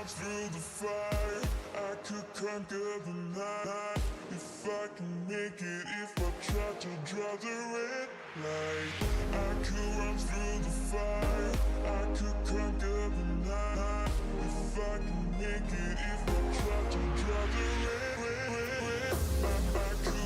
run through the fire, I could conquer the night. If I can make it, if I try to draw the red light. I could run through the fire, I could conquer the night. If I can make it, if I try to draw the red. I could.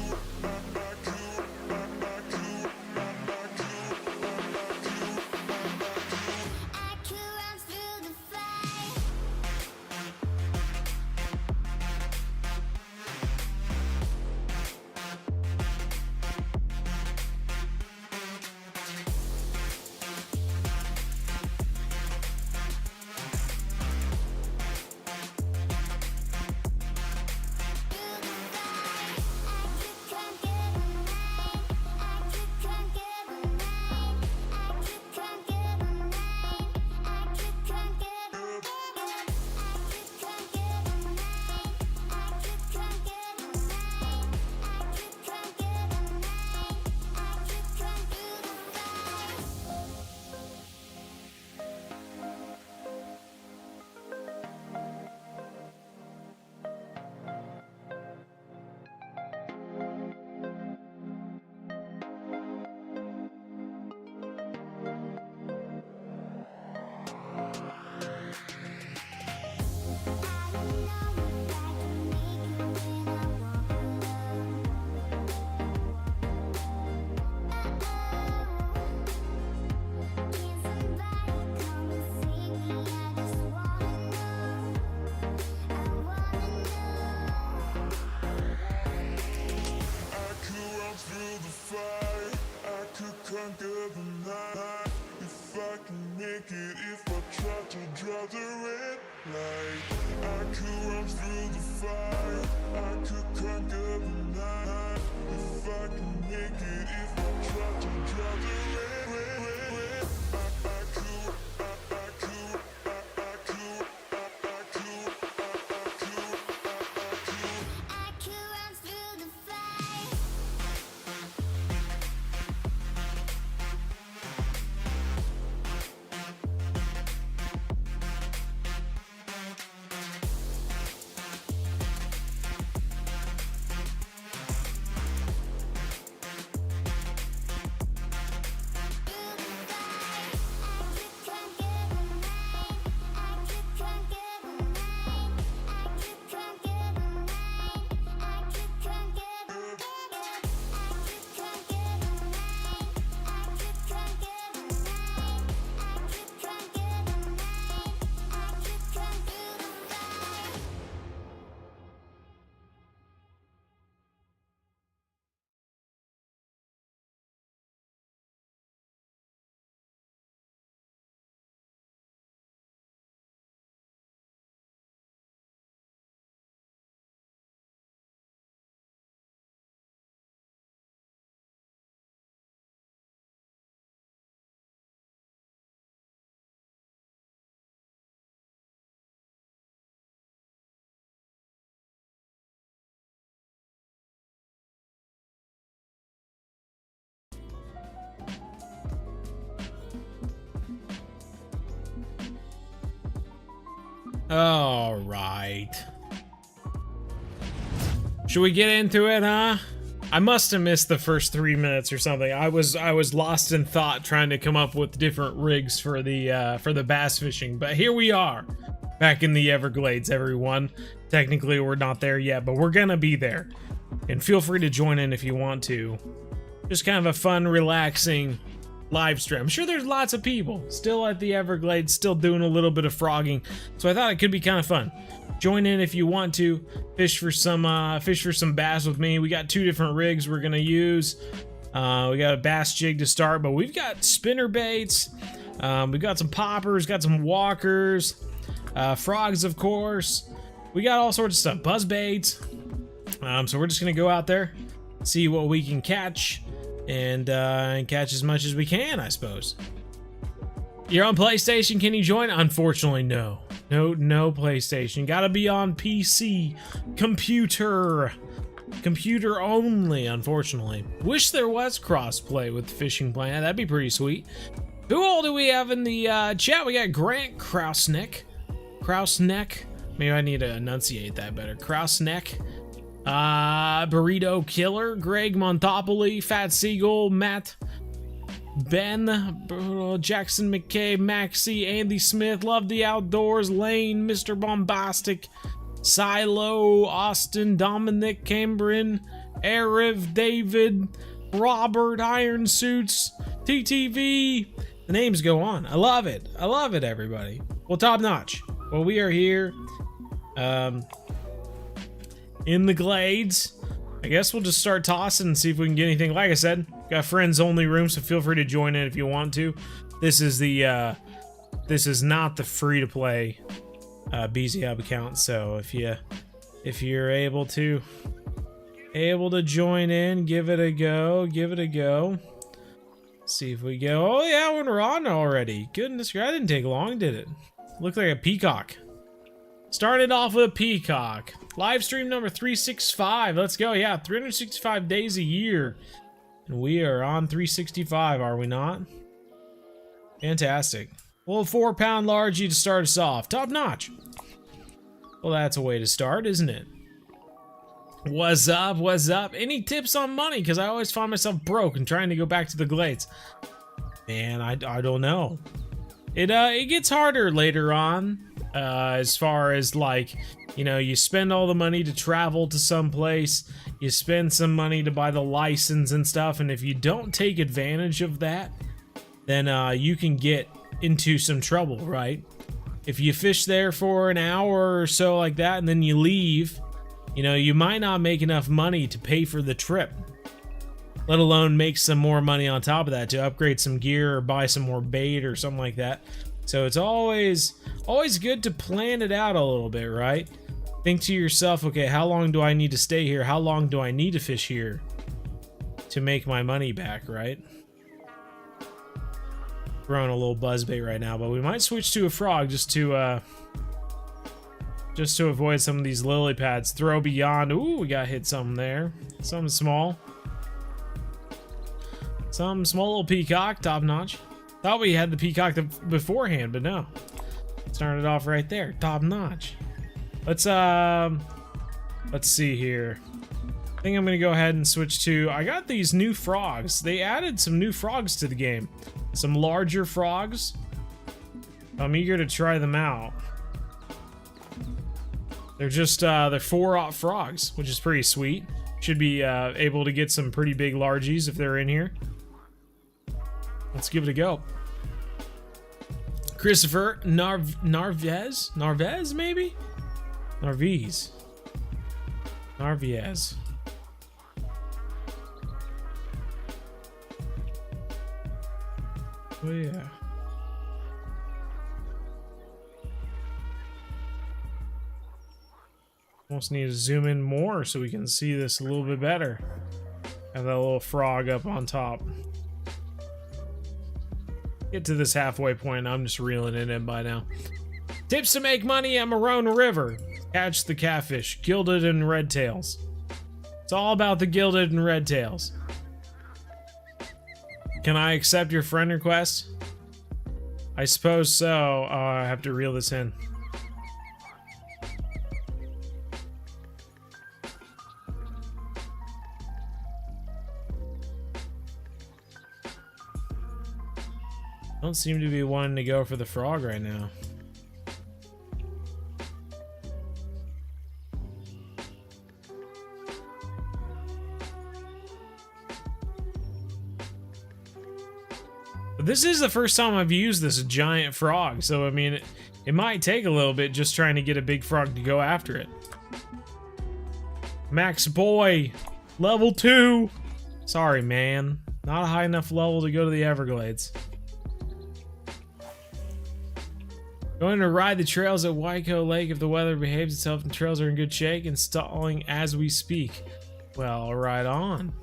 Conquer the night. If I can make it, if I try to draw the red light. I could run through the fire, I could conquer the night. If I can make it, if I try to draw the red. All right. Should we get into it, huh? I must have missed the first 3 minutes or something. I was lost in thought trying to come up with different rigs for the bass fishing. But here we are, back in the Everglades, everyone. Technically, we're not there yet, but we're gonna be there. And feel free to join in if you want to. Just kind of a fun, relaxing live stream. I'm sure there's lots of people still at the Everglades, still doing a little bit of frogging, so I thought it could be kind of fun. Join in if you want to fish for some bass with me. We got 2 different rigs we're gonna use. We got a bass jig to start, but we've got spinner baits. We've got some poppers, got some walkers, frogs, of course. We got all sorts of stuff, buzz baits. So we're just gonna go out there, see what we can catch, and catch as much as we can, I suppose. You're on PlayStation, can you join? Unfortunately, no. No PlayStation. Gotta be on PC. Computer only, unfortunately. Wish there was crossplay with Fishing Planet. That'd be pretty sweet. Who all do we have in the chat? We got Grant Krausnick. Kraus neck. Maybe I need to enunciate that better. Kraus neck. Burrito Killer, Greg Montopoli, Fat Seagull, Matt, Ben, Jackson McKay, Maxie, Andy Smith, Love the Outdoors, Lane, Mr. Bombastic, Silo, Austin, Dominic, Cameron, Eriv, David, Robert, Iron Suits, TTV. The names go on. I love it. I love it, everybody. Well, top notch. Well, we are here. In the Glades. I guess we'll just start tossing and see if we can get anything. Like I said, got friends only room, so feel free to join in if you want to. This is the this is not the free to play bzhub account, so if you're able to join in, give it a go. See if we go. Oh yeah, we're on already. Goodness, that didn't take long, did it? Looked like a peacock. Started off with a peacock. Live stream number 365. Let's go. Yeah, 365 days a year. And we are on 365, are we not? Fantastic. Well, 4-pound largie to start us off. Top notch. Well, that's a way to start, isn't it? What's up? What's up? Any tips on money? Because I always find myself broke and trying to go back to the Glades. Man, I don't know. It gets harder later on. As far as, like, you know, you spend all the money to travel to some place, you spend some money to buy the license and stuff, and if you don't take advantage of that, then you can get into some trouble, right? If you fish there for an hour or so like that and then you leave, you know, you might not make enough money to pay for the trip, let alone make some more money on top of that to upgrade some gear or buy some more bait or something like that. So it's always good to plan it out a little bit, right? Think to yourself, okay, how long do I need to stay here? How long do I need to fish here to make my money back, right? Throwing a little buzzbait right now, but we might switch to a frog just to avoid some of these lily pads. Throw beyond. Ooh, we got hit something there. Something small. Some small little peacock, top notch. Thought we had the peacock beforehand, but no. Started off right there, top notch. Let's see here. I think I'm gonna go ahead and switch to. I got these new frogs. They added some new frogs to the game, some larger frogs. I'm eager to try them out. They're just they're 4-aught frogs, which is pretty sweet. Should be able to get some pretty big largies if they're in here. Let's give it a go. Christopher Narvez, maybe? Narvez. Oh yeah. Almost need to zoom in more so we can see this a little bit better. Have that little frog up on top. Get to this halfway point, I'm just reeling it in by now. Tips to make money at Marona River. Catch the catfish, gilded and red tails. It's all about the gilded and red tails. Can I accept your friend request? I suppose so. I have to reel this in. Don't seem to be wanting to go for the frog right now. But this is the first time I've used this giant frog, so I mean, it might take a little bit just trying to get a big frog to go after it. Max Boy, level 2. Sorry, man. Not a high enough level to go to the Everglades. Going to ride the trails at Waiko Lake if the weather behaves itself and trails are in good shape. Installing as we speak. Well, right on.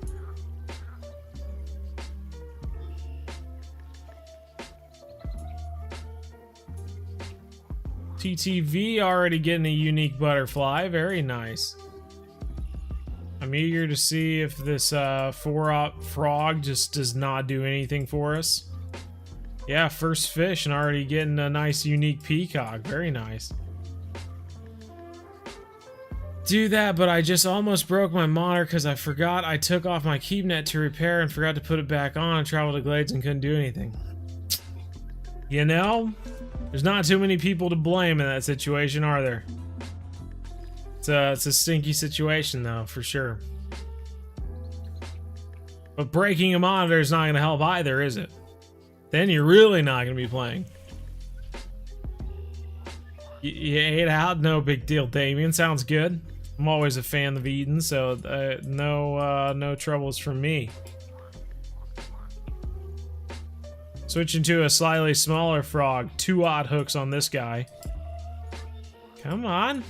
TTV already getting a unique butterfly. Very nice. I'm eager to see if this 4-aught frog just does not do anything for us. Yeah, first fish and already getting a nice unique peacock. Very nice. do that, but I just almost broke my monitor because I forgot I took off my keep net to repair and forgot to put it back on and traveled to Glades and couldn't do anything. You know, there's not too many people to blame in that situation, are there? It's a stinky situation though, for sure. But breaking a monitor is not going to help either, is it? Then you're really not going to be playing. You ate out? No big deal, Damien. Sounds good. I'm always a fan of eating, so no troubles from me. Switching to a slightly smaller frog. 2-aught hooks on this guy. Come on.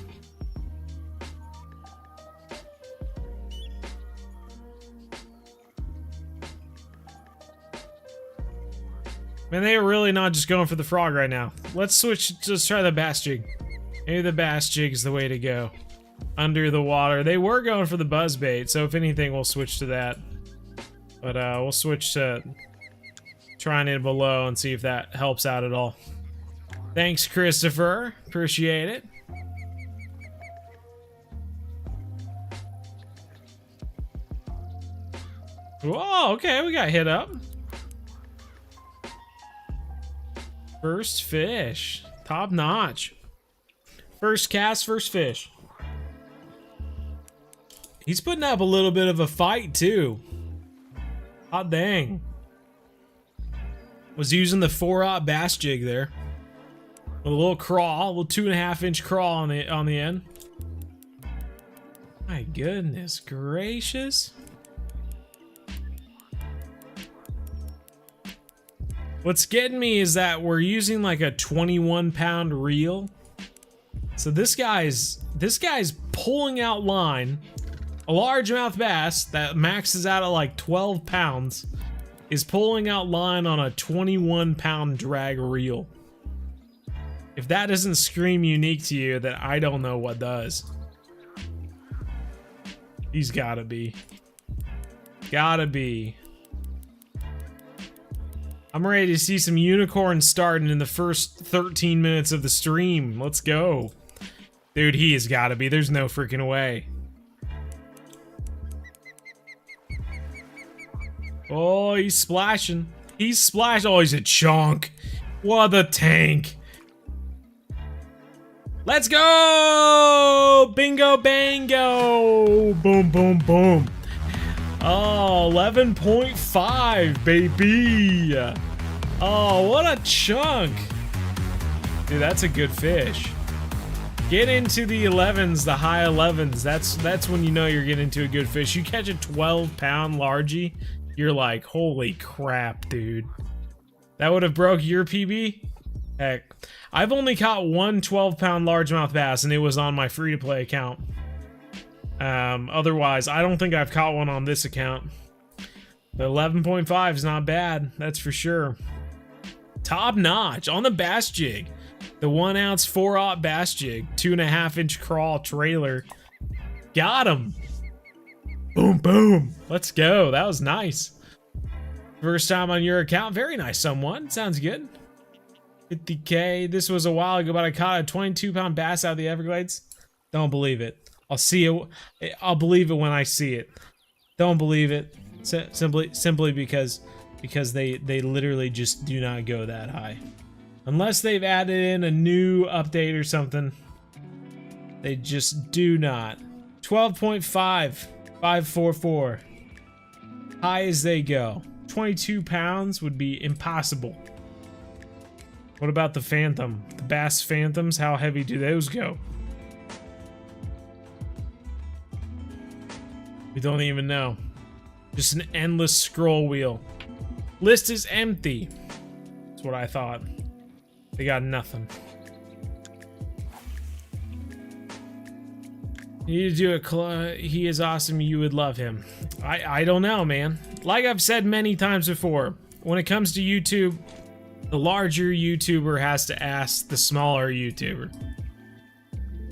Man, they are really not just going for the frog right now. Let's switch. Let's try the bass jig. Maybe the bass jig is the way to go. Under the water. They were going for the buzzbait, so if anything, we'll switch to that. But we'll switch to trying it below and see if that helps out at all. Thanks, Christopher. Appreciate it. Whoa, okay, we got hit up. First fish. Top notch. First cast, first fish. He's putting up a little bit of a fight, too. Hot dang. Was using the 4-aught bass jig there. A little crawl, a little 2.5-inch crawl on the end. My goodness gracious. What's getting me is that we're using like a 21-pound reel. So this guy's pulling out line. A largemouth bass that maxes out at like 12 pounds is pulling out line on a 21-pound drag reel. If that doesn't scream unique to you, then I don't know what does. He's gotta be. Gotta be. I'm ready to see some unicorns starting in the first 13 minutes of the stream. Let's go. Dude, he has gotta be. There's no freaking way. Oh, he's splashing. He's splashing. Oh, he's a chunk. What a tank. Let's go! Bingo bango! Boom, boom, boom. Oh, 11.5, baby. Oh, what a chunk. Dude, that's a good fish. Get into the 11s, the high 11s. That's when you know you're getting into a good fish. You catch a 12-pound largie, you're like, holy crap, dude. That would have broke your PB? Heck. I've only caught one 12-pound largemouth bass, and it was on my free-to-play account. Otherwise, I don't think I've caught one on this account. But 11.5 is not bad, that's for sure. Top notch on the bass jig. The 1-ounce 4-aught bass jig. 2.5-inch crawl trailer. Got him. Boom, boom. Let's go. That was nice. First time on your account. Very nice, someone. Sounds good. 50K. This was a while ago, but I caught a 22-pound bass out of the Everglades. Don't believe it. I'll see it. I'll believe it when I see it. Don't believe it. Simply because they literally just do not go that high. Unless they've added in a new update or something. They just do not. 12.5. 544. High as they go. 22 pounds would be impossible. What about the Phantom? The Bass Phantoms, how heavy do those go? We don't even know. Just an endless scroll wheel. List is empty. That's what I thought. They got nothing. You need to do a he is awesome, you would love him. I don't know, man. Like I've said many times before, when it comes to YouTube, the larger YouTuber has to ask the smaller YouTuber.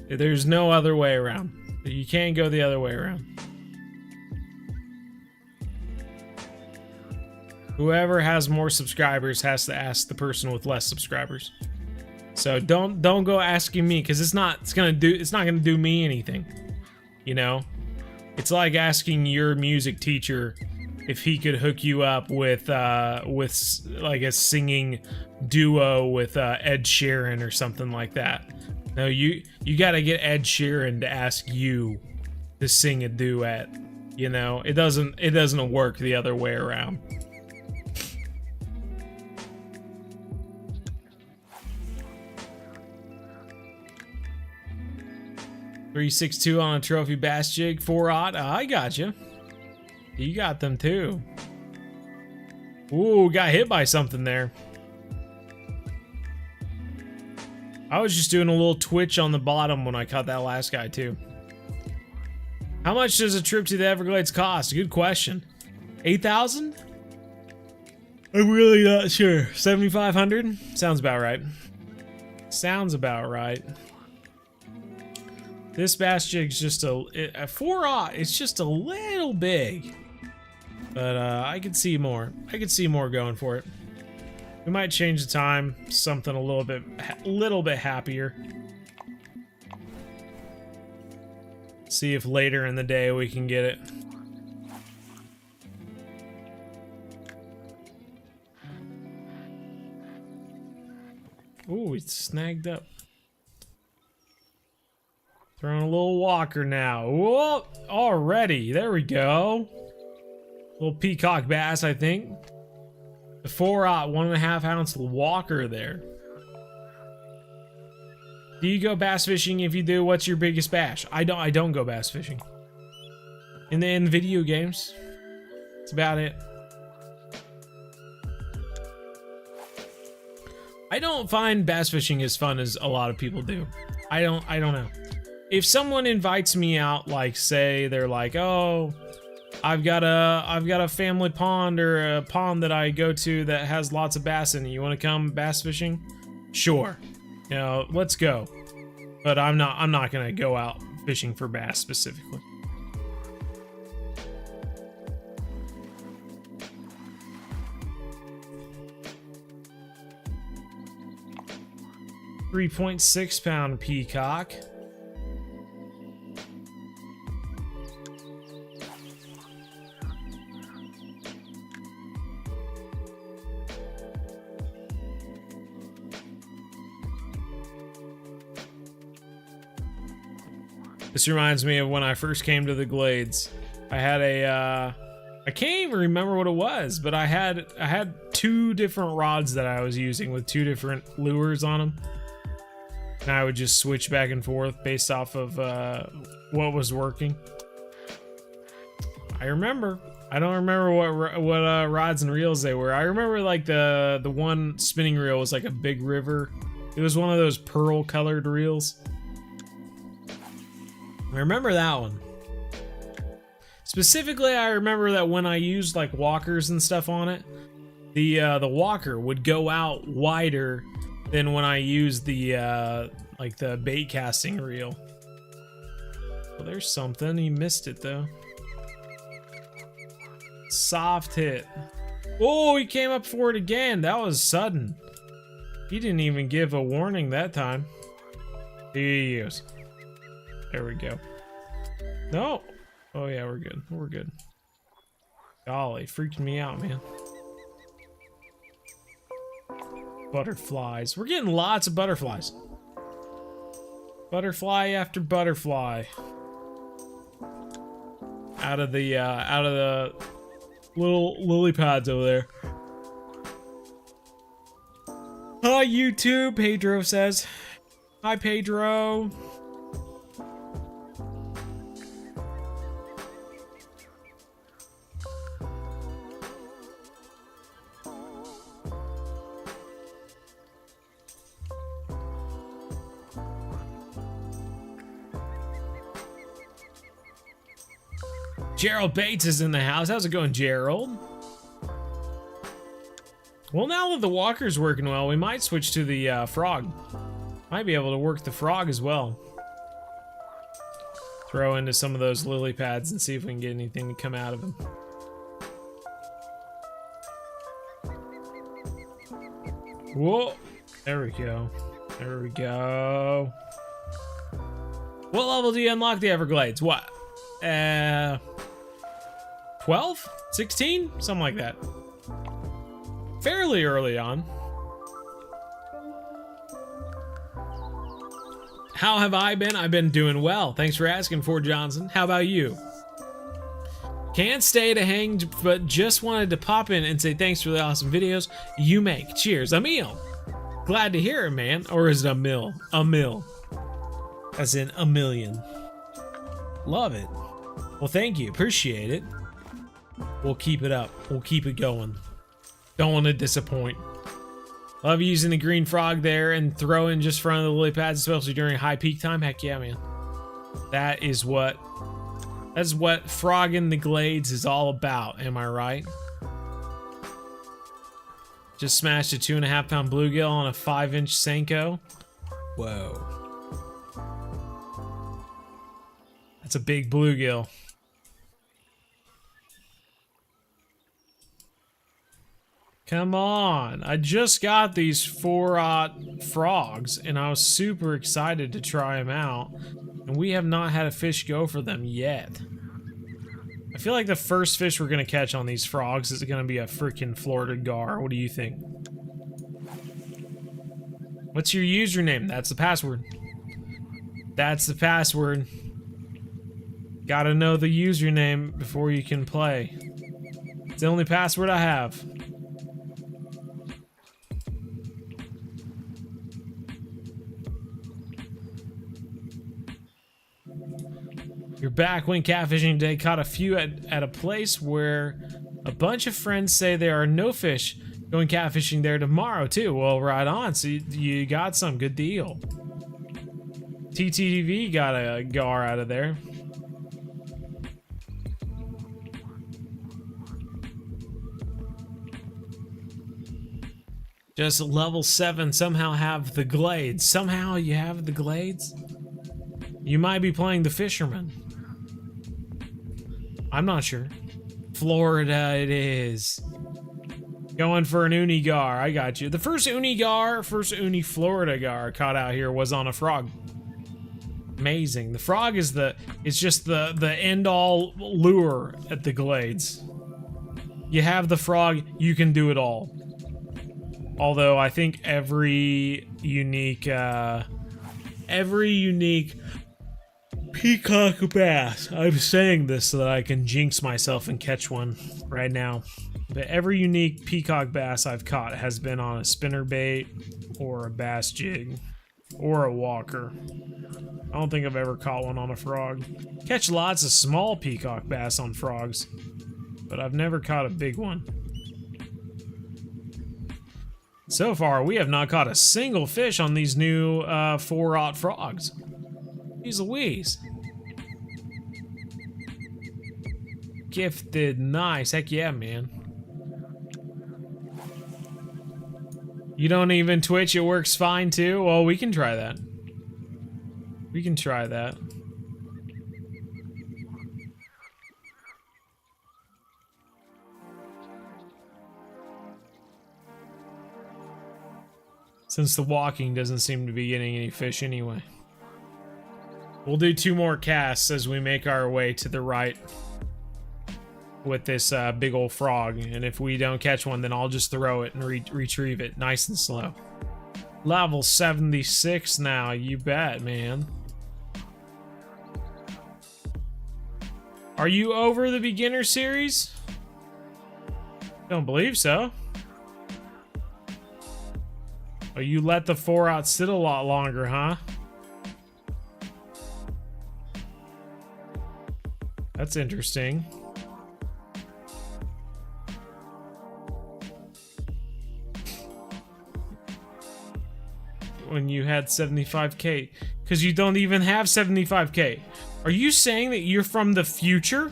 There's no other way around. You can't go the other way around. Whoever has more subscribers has to ask the person with less subscribers. So don't go asking me, because it's not gonna do me anything. You know, it's like asking your music teacher if he could hook you up with like a singing duo with Ed Sheeran or something like that. No, you got to get Ed Sheeran to ask you to sing a duet. You know, it doesn't work the other way around. $362 on a trophy bass jig, 4/0. I got you. You got them too. Ooh, got hit by something there. I was just doing a little twitch on the bottom when I caught that last guy too. How much does a trip to the Everglades cost? Good question. 8,000? I'm really not sure. 7,500? Sounds about right. Sounds about right. This bass jig's just a 4/0. It's just a little big, but I could see more. I could see more going for it. We might change the time, something a little bit happier. See if later in the day we can get it. Ooh, it's snagged up. Throwing a little walker now. Whoa, already. There we go. Little peacock bass, I think. The 4/0, 1.5 ounce walker there. Do you go bass fishing? If you do, what's your biggest bass? I don't go bass fishing. In the video games. That's about it. I don't find bass fishing as fun as a lot of people do. I don't know. If someone invites me out, like say they're like, "Oh, I've got a family pond or a pond that I go to that has lots of bass in it. You want to come bass fishing?" Sure. You know, let's go. But I'm not going to go out fishing for bass specifically. £3.6 peacock. This reminds me of when I first came to the Glades. I had I can't even remember what it was, but I had 2 different rods that I was using with 2 different lures on them. And I would just switch back and forth based off of what was working. I remember. I don't remember what rods and reels they were. I remember like the one spinning reel was like a big river. It was one of those pearl colored reels. I remember that one. Specifically, I remember that when I used like walkers and stuff on it, the walker would go out wider than when I used the like the bait casting reel. Well, there's something. He missed it though. Soft hit. Oh, he came up for it again. That was sudden. He didn't even give a warning that time. He is. There we go. No. Oh yeah, we're good. We're good. Golly, freaking me out, man. Butterflies. We're getting lots of butterflies. Butterfly after butterfly. Out of the little lily pads over there. Hi YouTube, Pedro says. Hi Pedro. Gerald Bates is in the house. How's it going, Gerald? Well, now that the walker's working well, we might switch to the frog. Might be able to work the frog as well. Throw into some of those lily pads and see if we can get anything to come out of them. Whoa! There we go. There we go. What level do you unlock the Everglades? What? 12? 16? Something like that. Fairly early on. How have I been? I've been doing well. Thanks for asking, Ford Johnson. How about you? Can't stay to hang, but just wanted to pop in and say thanks for the awesome videos you make. Cheers, Emil. Glad to hear it, man. Or is it a mil? A mil. As in a million. Love it. Well, thank you. Appreciate it. We'll keep it up. We'll keep it going. Don't want to disappoint. Love using the green frog there and throwing just front of the lily pads, especially during high peak time. Heck yeah, man. That's what Froggin the Glades is all about. Am I right? Just smashed a 2.5 pound bluegill on a 5-inch Senko. Whoa. That's a big bluegill. Come on, I just got these 4-aught frogs and I was super excited to try them out, and we have not had a fish go for them yet. I feel like the first fish we're gonna catch on these frogs is gonna be a freaking Florida gar. What do you think? What's your username? That's the password. That's the password. Gotta know the username before you can play. It's the only password I have. You're back when catfishing day. Caught a few at a place where a bunch of friends say there are no fish. Going catfishing there tomorrow too. Well, right on. So you got some. Good deal. TTV got a gar out of there. Just level 7 somehow have the Glades. Somehow you have the Glades? You might be playing the Fisherman. I'm not sure. Florida it is. Going for an uni gar. I got you. The first uni Florida gar I caught out here was on a frog. Amazing. The frog is just the end all lure at the Glades. You have the frog, you can do it all. Although I think every unique peacock bass. I'm saying this so that I can jinx myself and catch one right now. But every unique peacock bass I've caught has been on a spinnerbait or a bass jig or a walker. I don't think I've ever caught one on a frog. Catch lots of small peacock bass on frogs, but I've never caught a big one. So far, we have not caught a single fish on these new 4-aught frogs. Jeez Louise. Gifted, nice. Heck yeah, man. You don't even Twitch, it works fine too? Well, we can try that. We can try that. Since the walking doesn't seem to be getting any fish anyway. We'll do 2 more casts as we make our way to the right with this big old frog, and if we don't catch one, then I'll just throw it and retrieve it nice and slow. Level 76 now, you bet, man. Are you over the beginner series? Don't believe so. Oh, you let the 4-aught sit a lot longer, huh? That's interesting. When you had 75k, because you don't even have 75k. Are you saying that you're from the future?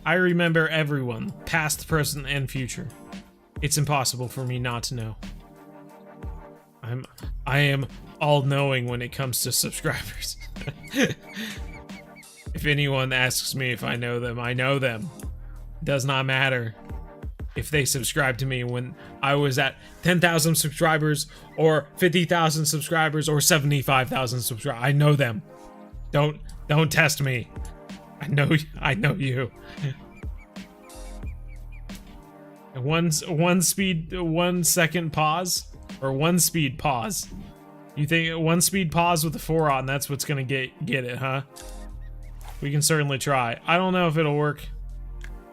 I remember everyone, past, present, and future. It's impossible for me not to know. I am all-knowing when it comes to subscribers. If anyone asks me if I know them, I know them. Does not matter. if they subscribed to me when I was at 10,000 subscribers or 50,000 subscribers or 75,000 subscribers. I know them. Don't test me. I know you. One second pause or 1 speed pause. You think 1 speed pause with the 4-aught, and that's what's gonna get it, huh? We can certainly try. I don't know if it'll work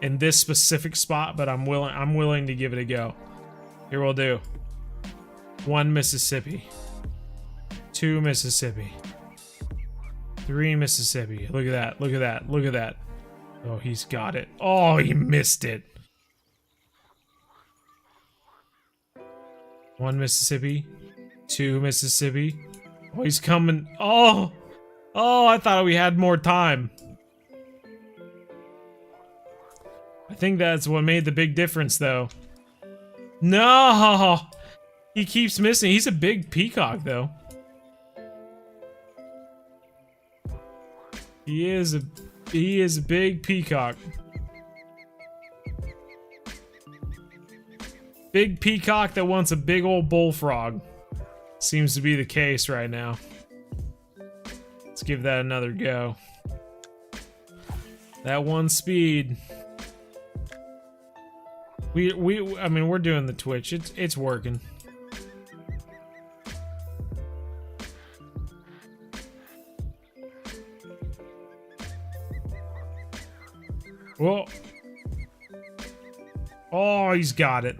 in this specific spot, but I'm willing to give it a go. Here we'll do 1 Mississippi, 2 Mississippi, 3 Mississippi. Look at that, look at that, look at that. Oh, he's got it. Oh, he missed it. 1 Mississippi, 2 Mississippi. Oh, he's coming. Oh, I thought we had more time. I think that's what made the big difference, though. No, he keeps missing. He's a big peacock, though. He is a big peacock. Big peacock that wants a big old bullfrog. Seems to be the case right now. Let's give that another go. That 1 speed. I mean, we're doing the Twitch. It's working. Whoa. Oh, he's got it.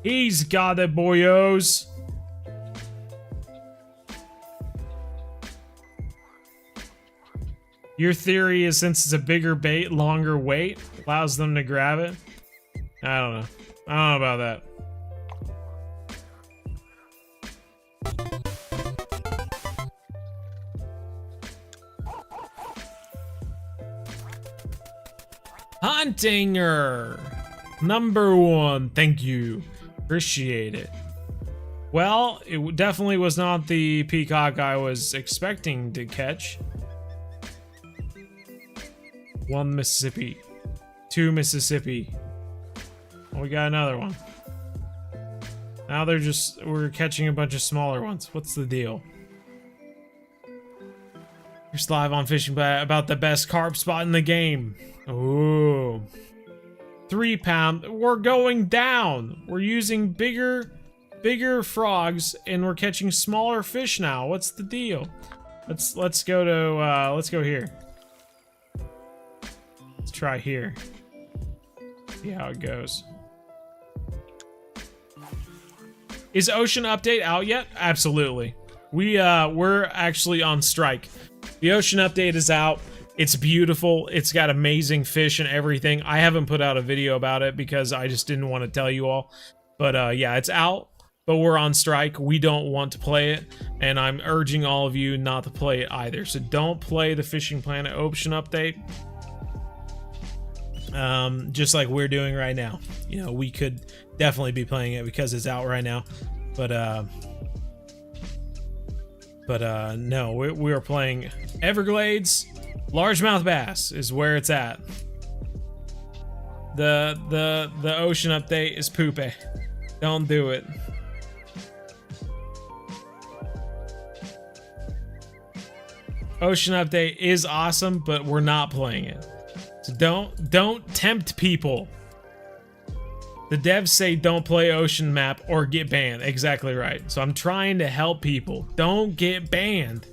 He's got it, boyos. Your theory is since it's a bigger bait, longer weight allows them to grab it? I don't know. I don't know about that. Huntinger! Number 1, thank you. Appreciate it. Well, it definitely was not the peacock I was expecting to catch. 1 Mississippi. 2 Mississippi. Oh, we got another one. Now we're catching a bunch of smaller ones. What's the deal? Here's live on Fishing about the best carp spot in the game. Ooh. 3 pound. We're going down. We're using bigger frogs and we're catching smaller fish now. What's the deal? Let's go here. Let's try here. See how it goes. Is Ocean Update out yet? Absolutely. We're actually on strike. The Ocean Update is out. It's beautiful. It's got amazing fish and everything. I haven't put out a video about it because I just didn't want to tell you all. But yeah, it's out, but we're on strike. We don't want to play it, and I'm urging all of you not to play it either. So don't play the Fishing Planet Ocean Update. Just like we're doing right now. You know, we could definitely be playing it because it's out right now. But no, we are playing Everglades. Largemouth bass is where it's at. The Ocean Update is poopy. Don't do it. Ocean Update is awesome, but we're not playing it. So don't tempt people. The devs say don't play Ocean Map or get banned. Exactly right. So I'm trying to help people. Don't get banned.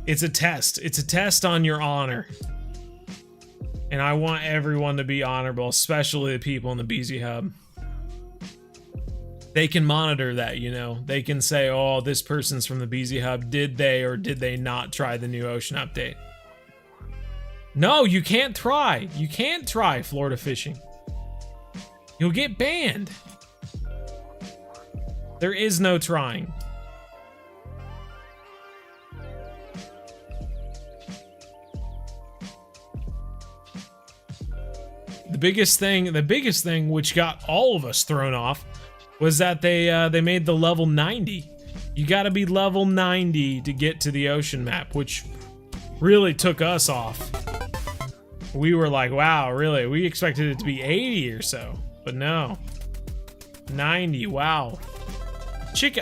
It's a test. It's a test on your honor. And I want everyone to be honorable, especially the people in the bzhub. They can monitor that, you know. They can say, oh, this person's from the bzhub. Did they or did they not try the new Ocean Update? No, you can't try. You can't try Florida fishing. You'll get banned. There is no trying. The biggest thing which got all of us thrown off was that they made the level 90. You gotta be level 90 to get to the ocean map, which really took us off. We were like, wow, really? We expected it to be 80 or so. but no. 90, wow.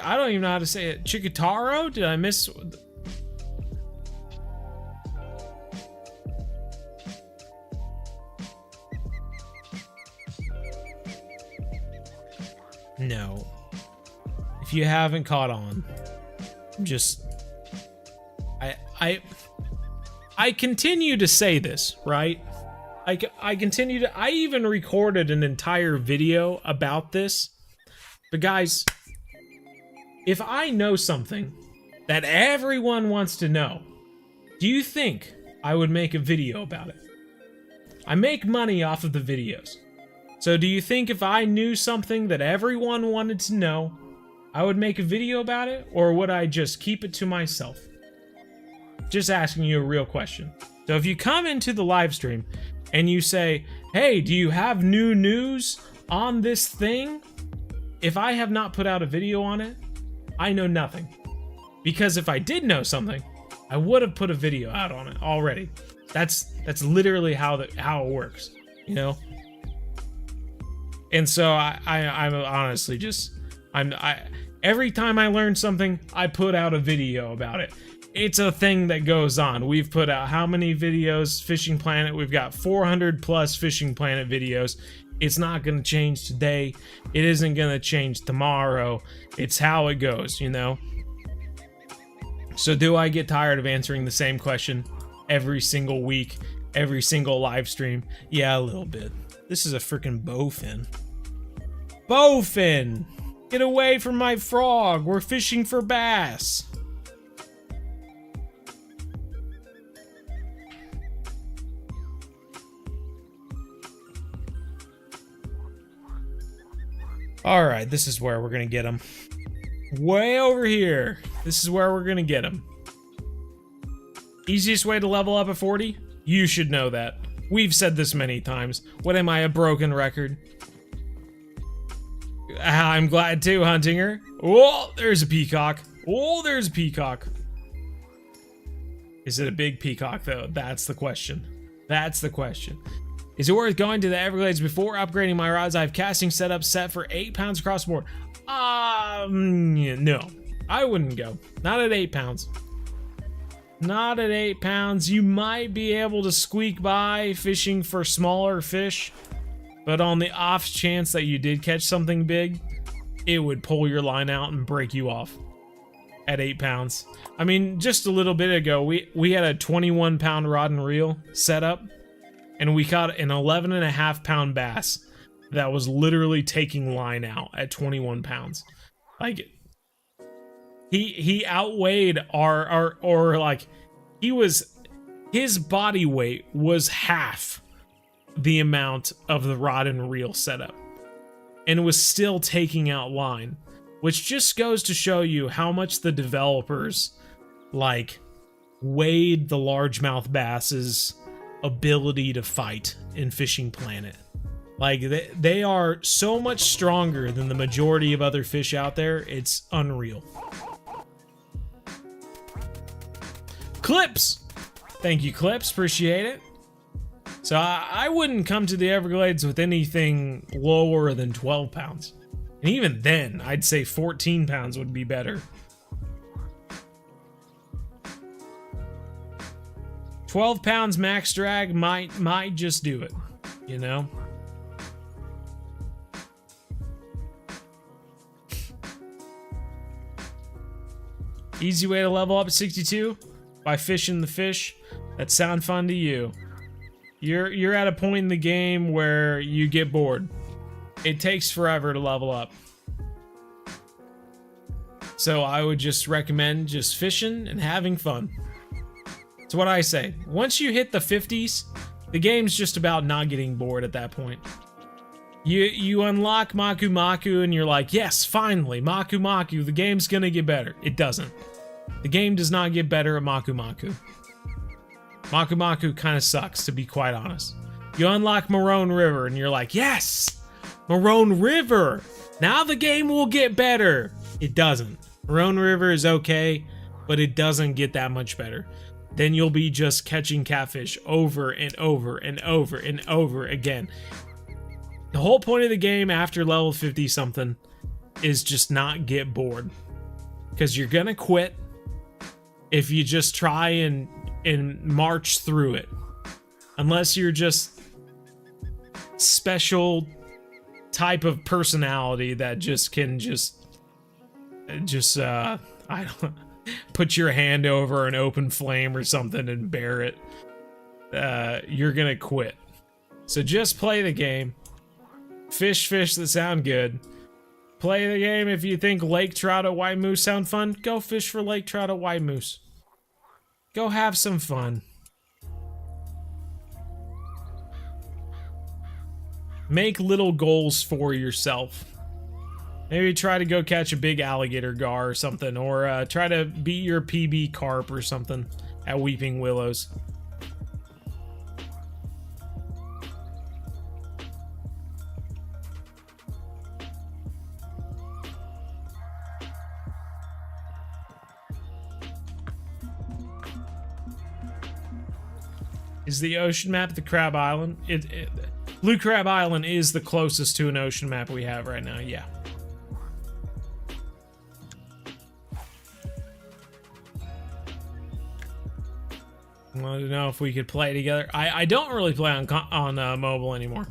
I don't even know how to say it. Chikataro? Did I miss? No. If you haven't caught on, I continue to say this, right? I continue to, I even recorded an entire video about this. But guys, if I know something that everyone wants to know, do you think I would make a video about it? I make money off of the videos. So do you think if I knew something that everyone wanted to know, I would make a video about it? Or would I just keep it to myself? Just asking you a real question. So if you come into the live stream and you say, hey, do you have new news on this thing? If I have not put out a video on it, I know nothing. Because if I did know something, I would have put a video out on it already. That's literally how it works, you know? And so I'm honestly just, every time I learn something, I put out a video about it. It's a thing that goes on. We've put out how many videos? Fishing Planet. We've got 400 plus Fishing Planet videos. It's not going to change today. It isn't going to change tomorrow. It's how it goes, you know? So do I get tired of answering the same question every single week, every single live stream? Yeah, a little bit. This is a freaking bowfin. Bowfin! Get away from my frog. We're fishing for bass. All right, this is where we're gonna get them. Way over here. This is where we're gonna get them. Easiest way to level up at 40? You should know that. We've said this many times. What am I, a broken record? I'm glad too, Huntinger. Oh, there's a peacock. Oh, there's a peacock. Is it a big peacock though? That's the question. That's the question. Is it worth going to the Everglades before upgrading my rods? I have casting setup set for 8 pounds across the board. No, I wouldn't go. Not at 8 pounds. Not at 8 pounds. You might be able to squeak by fishing for smaller fish, but on the off chance that you did catch something big, it would pull your line out and break you off at 8 pounds. I mean, just a little bit ago, we had a 21 pound rod and reel set up, and we caught an 11.5 pound bass that was literally taking line out at 21 pounds. Like, he outweighed his body weight was half the amount of the rod and reel setup, and was still taking out line, which just goes to show you how much the developers weighed the largemouth bass's ability to fight in Fishing Planet. Like, they are so much stronger than the majority of other fish out there. It's unreal. Clips! Thank you, Clips. Appreciate it. So I wouldn't come to the Everglades with anything lower than 12 pounds. And even then, I'd say 14 pounds would be better. 12 pounds max drag might just do it, you know? Easy way to level up at 62? By fishing the fish that sound fun to you. You're at a point in the game where you get bored. It takes forever to level up. So I would just recommend just fishing and having fun. It's what I say. Once you hit the 50s, the game's just about not getting bored at that point. You unlock Maku Maku and you're like, yes, finally, Maku Maku, the game's gonna get better. It doesn't. The game does not get better at Maku Maku. Maku Maku kind of sucks, to be quite honest. You unlock Maroon River and you're like, yes, Maroon River, now the game will get better. It doesn't. Maroon River is okay, but it doesn't get that much better. Then you'll be just catching catfish over and over and over and over again. The whole point of the game after level 50 something is just not get bored, because you're gonna quit if you just try and march through it, unless you're just special type of personality that just can I don't put your hand over an open flame or something and bear it. You're gonna quit. So just play the game. Fish that sound good. Play the game. If you think lake trout at white moose sound fun, go fish for lake trout at white moose. Go have some fun. Make little goals for yourself. Maybe try to go catch a big alligator gar or something, or try to beat your PB carp or something at Weeping Willows. Is the ocean map the Crab Island? Blue Crab Island is the closest to an ocean map we have right now, yeah. I wanted to know if we could play together. I don't really play on mobile anymore.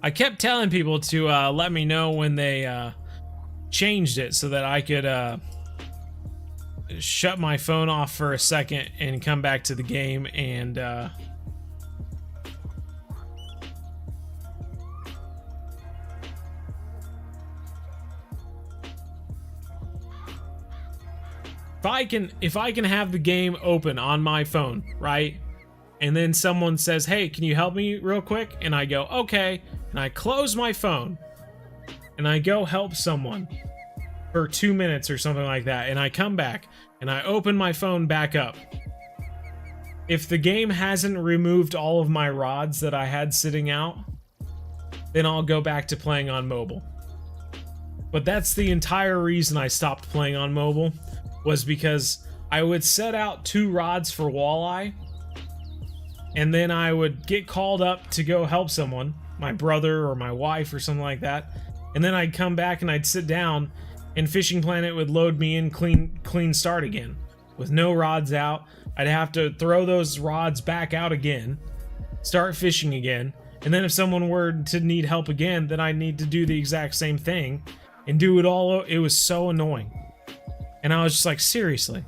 I kept telling people to let me know when they changed it so that I could shut my phone off for a second and come back to the game and if I can have the game open on my phone, right? And then someone says, "Hey, can you help me real quick?" And I go, "Okay." And I close my phone and I go help someone for 2 minutes or something like that, and I come back and I open my phone back up. If the game hasn't removed all of my rods that I had sitting out, then I'll go back to playing on mobile. But that's the entire reason I stopped playing on mobile, was because I would set out 2 rods for walleye, and then I would get called up to go help someone, my brother or my wife or something like that, and then I'd come back and I'd sit down, and Fishing Planet would load me in clean start again with no rods out. I'd have to throw those rods back out again, start fishing again, and then if someone were to need help again, then I'd need to do the exact same thing and do it all. It was so annoying. And I was just like, seriously.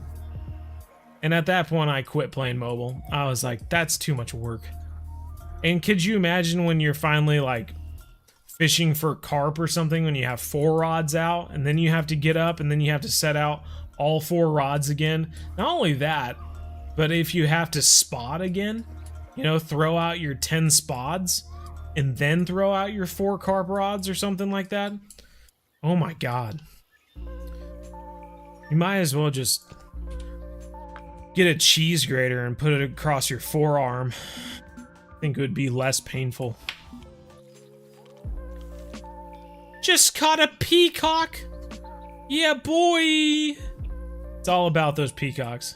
And at that point, I quit playing mobile. I was like, that's too much work. And could you imagine when you're finally like fishing for carp or something, when you have 4 rods out and then you have to get up and then you have to set out all 4 rods again? Not only that, but if you have to spot again, you know, throw out your 10 spots and then throw out your 4 carp rods or something like that. Oh my God. You might as well just get a cheese grater and put it across your forearm. I think it would be less painful. Just caught a peacock! Yeah, boy! It's all about those peacocks.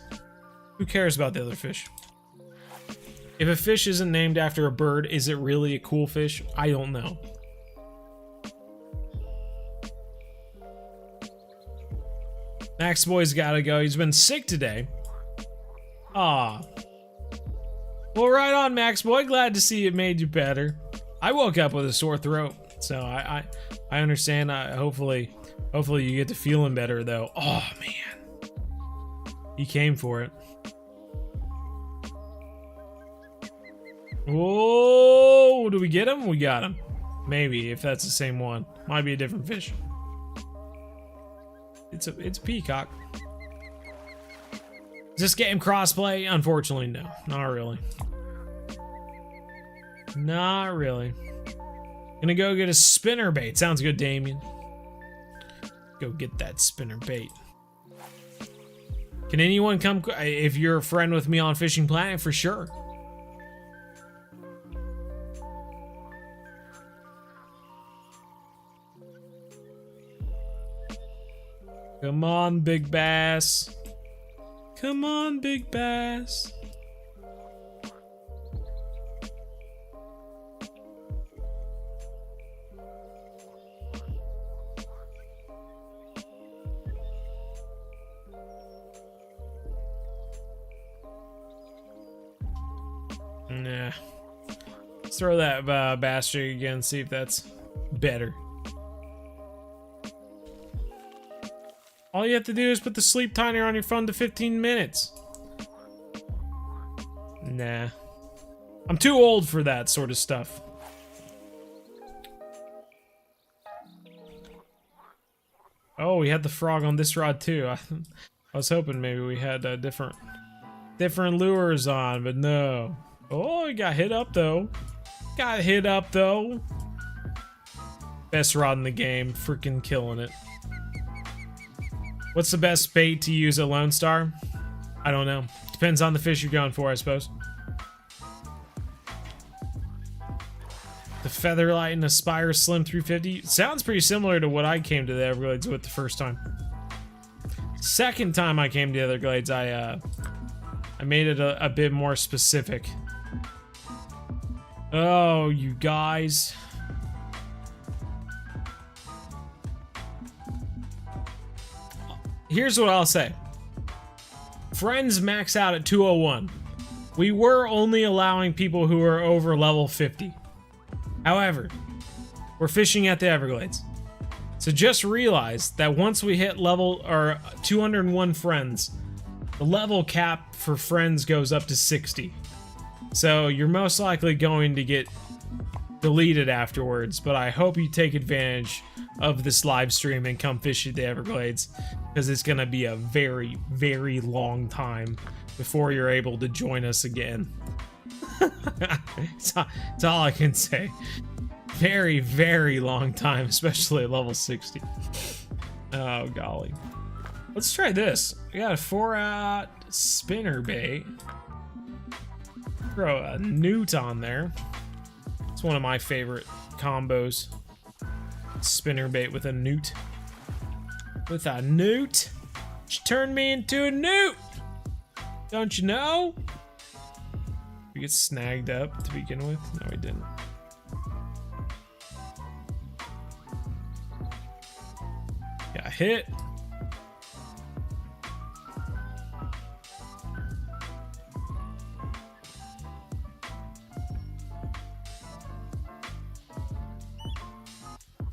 Who cares about the other fish? If a fish isn't named after a bird, is it really a cool fish? I don't know. Max Boy's gotta go. He's been sick today. Ah. Well, right on, Max Boy. Glad to see it made you better. I woke up with a sore throat, so I understand. Hopefully you get to feeling better, though. Oh, man. He came for it. Whoa! Do we get him? We got him. Maybe, if that's the same one. Might be a different fish. It's a peacock. Does this game crossplay? Unfortunately, no. Not really. Not really. Gonna go get a spinnerbait. Sounds good, Damien. Go get that spinnerbait. Can anyone come? If you're a friend with me on Fishing Planet, for sure. Come on, big bass. Come on, big bass. Nah. Let's throw that bass jig again, see if that's better. All you have to do is put the sleep timer on your phone to 15 minutes. Nah. I'm too old for that sort of stuff. Oh, we had the frog on this rod too. I was hoping maybe we had different lures on, but no. Oh, he got hit up though. Got hit up though. Best rod in the game, freaking killing it. What's the best bait to use at Lone Star? I don't know. Depends on the fish you're going for, I suppose. The Featherlight and Aspire Slim 350 sounds pretty similar to what I came to the Everglades with the first time. Second time I came to the Everglades, I made it a bit more specific. Oh, you guys. Here's what I'll say. Friends max out at 201. We were only allowing people who are over level 50. However, we're fishing at the Everglades. So just realize that once we hit level or 201 friends, the level cap for friends goes up to 60. So you're most likely going to get deleted afterwards, but I hope you take advantage of this live stream and come fish at the Everglades, because it's gonna be a very, very long time before you're able to join us again. It's all I can say. Very, very long time, especially at level 60. Oh, golly. Let's try this. We got a 4-aught spinnerbait. Throw a newt on there. It's one of my favorite combos. Spinnerbait with a newt. With a newt? She turned me into a newt! Don't you know? We get snagged up to begin with? No, we didn't. Got hit.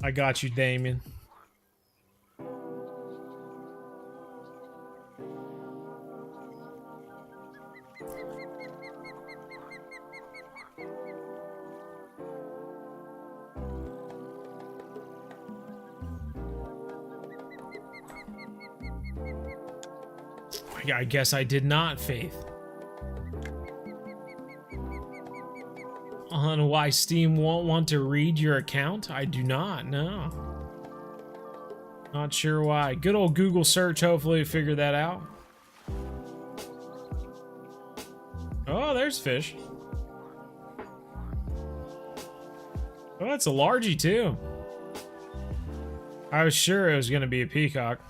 I got you, Damien. I guess I did not, Faith. On why Steam won't want to read your account? I do not, no. Not sure why. Good old Google search, hopefully figure that out. Oh, there's fish. Oh, that's a largie too. I was sure it was gonna be a peacock.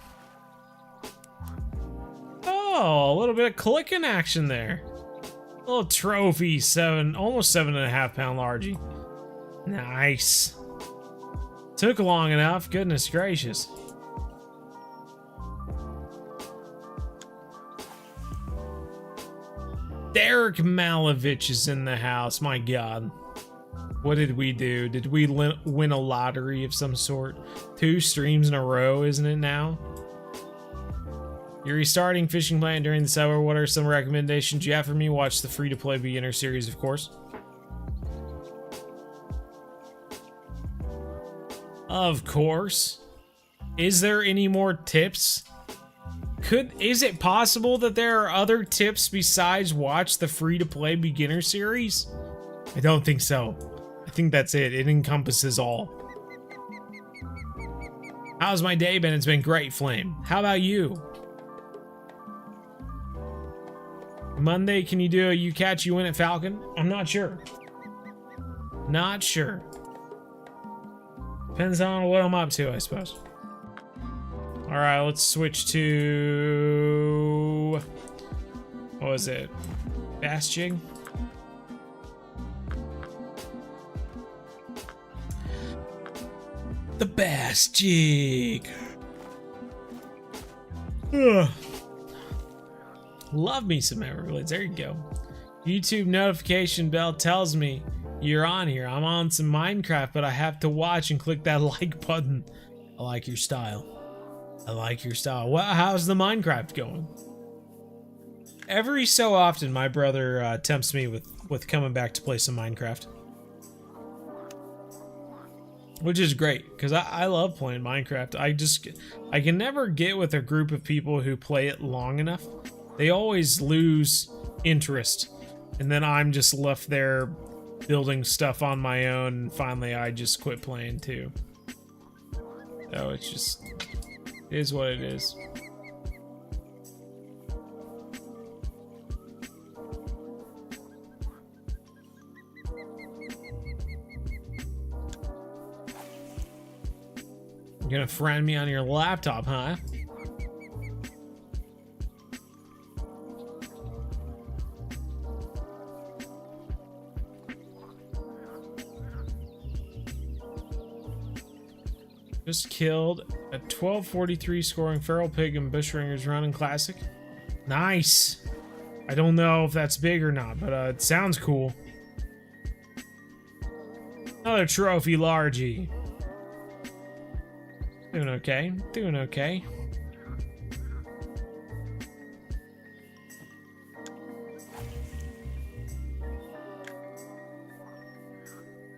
Oh, a little bit of clicking action there. A little trophy, almost 7.5 pound largie. Nice. Took long enough, goodness gracious. Derek Malovich is in the house, my god. What did we do? Did we win a lottery of some sort? 2 streams in a row, isn't it now? You're restarting Fishing Planet during the summer. What are some recommendations you have for me? Watch the free-to-play beginner series, of course. Of course. Is there any more tips? Is it possible that there are other tips besides watch the free-to-play beginner series? I don't think so. I think that's it. It encompasses all. How's my day been? It's been great, Flame. How about you? Monday, can you do a you catch, you win at Falcon? I'm not sure. Not sure. Depends on what I'm up to, I suppose. Alright, let's switch to... what was it? Bass jig? The bass jig! Ugh. Love me some Everglades. There you go. YouTube notification bell tells me you're on here. I'm on some Minecraft, but I have to watch and click that like button. I like your style. I like your style. Well, how's the Minecraft going? Every so often, my brother tempts me with coming back to play some Minecraft. Which is great, because I love playing Minecraft. I can never get with a group of people who play it long enough. They always lose interest. And then I'm just left there building stuff on my own, and finally I just quit playing too. So it's just, it is what it is. You're gonna friend me on your laptop, huh? Just killed a 1243 scoring feral pig in Bushringer's Running Classic. Nice. I don't know if that's big or not, but it sounds cool. Another trophy, Largy. Doing okay. Doing okay.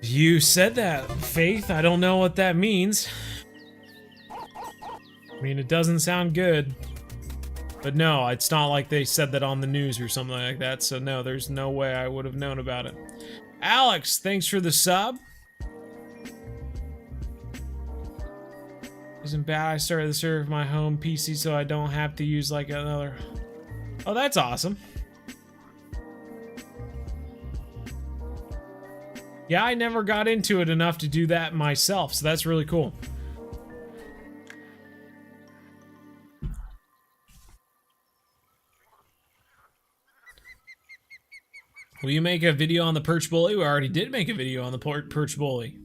You said that, Faith. I don't know what that means. I mean, it doesn't sound good. But no, it's not like they said that on the news or something like that. So no, there's no way I would have known about it. Alex, thanks for the sub. Isn't bad. I started to serve my home PC so I don't have to use like another. Oh, that's awesome. Yeah, I never got into it enough to do that myself, so that's really cool. Will you make a video on the perch bully? We already did make a video on the perch bully.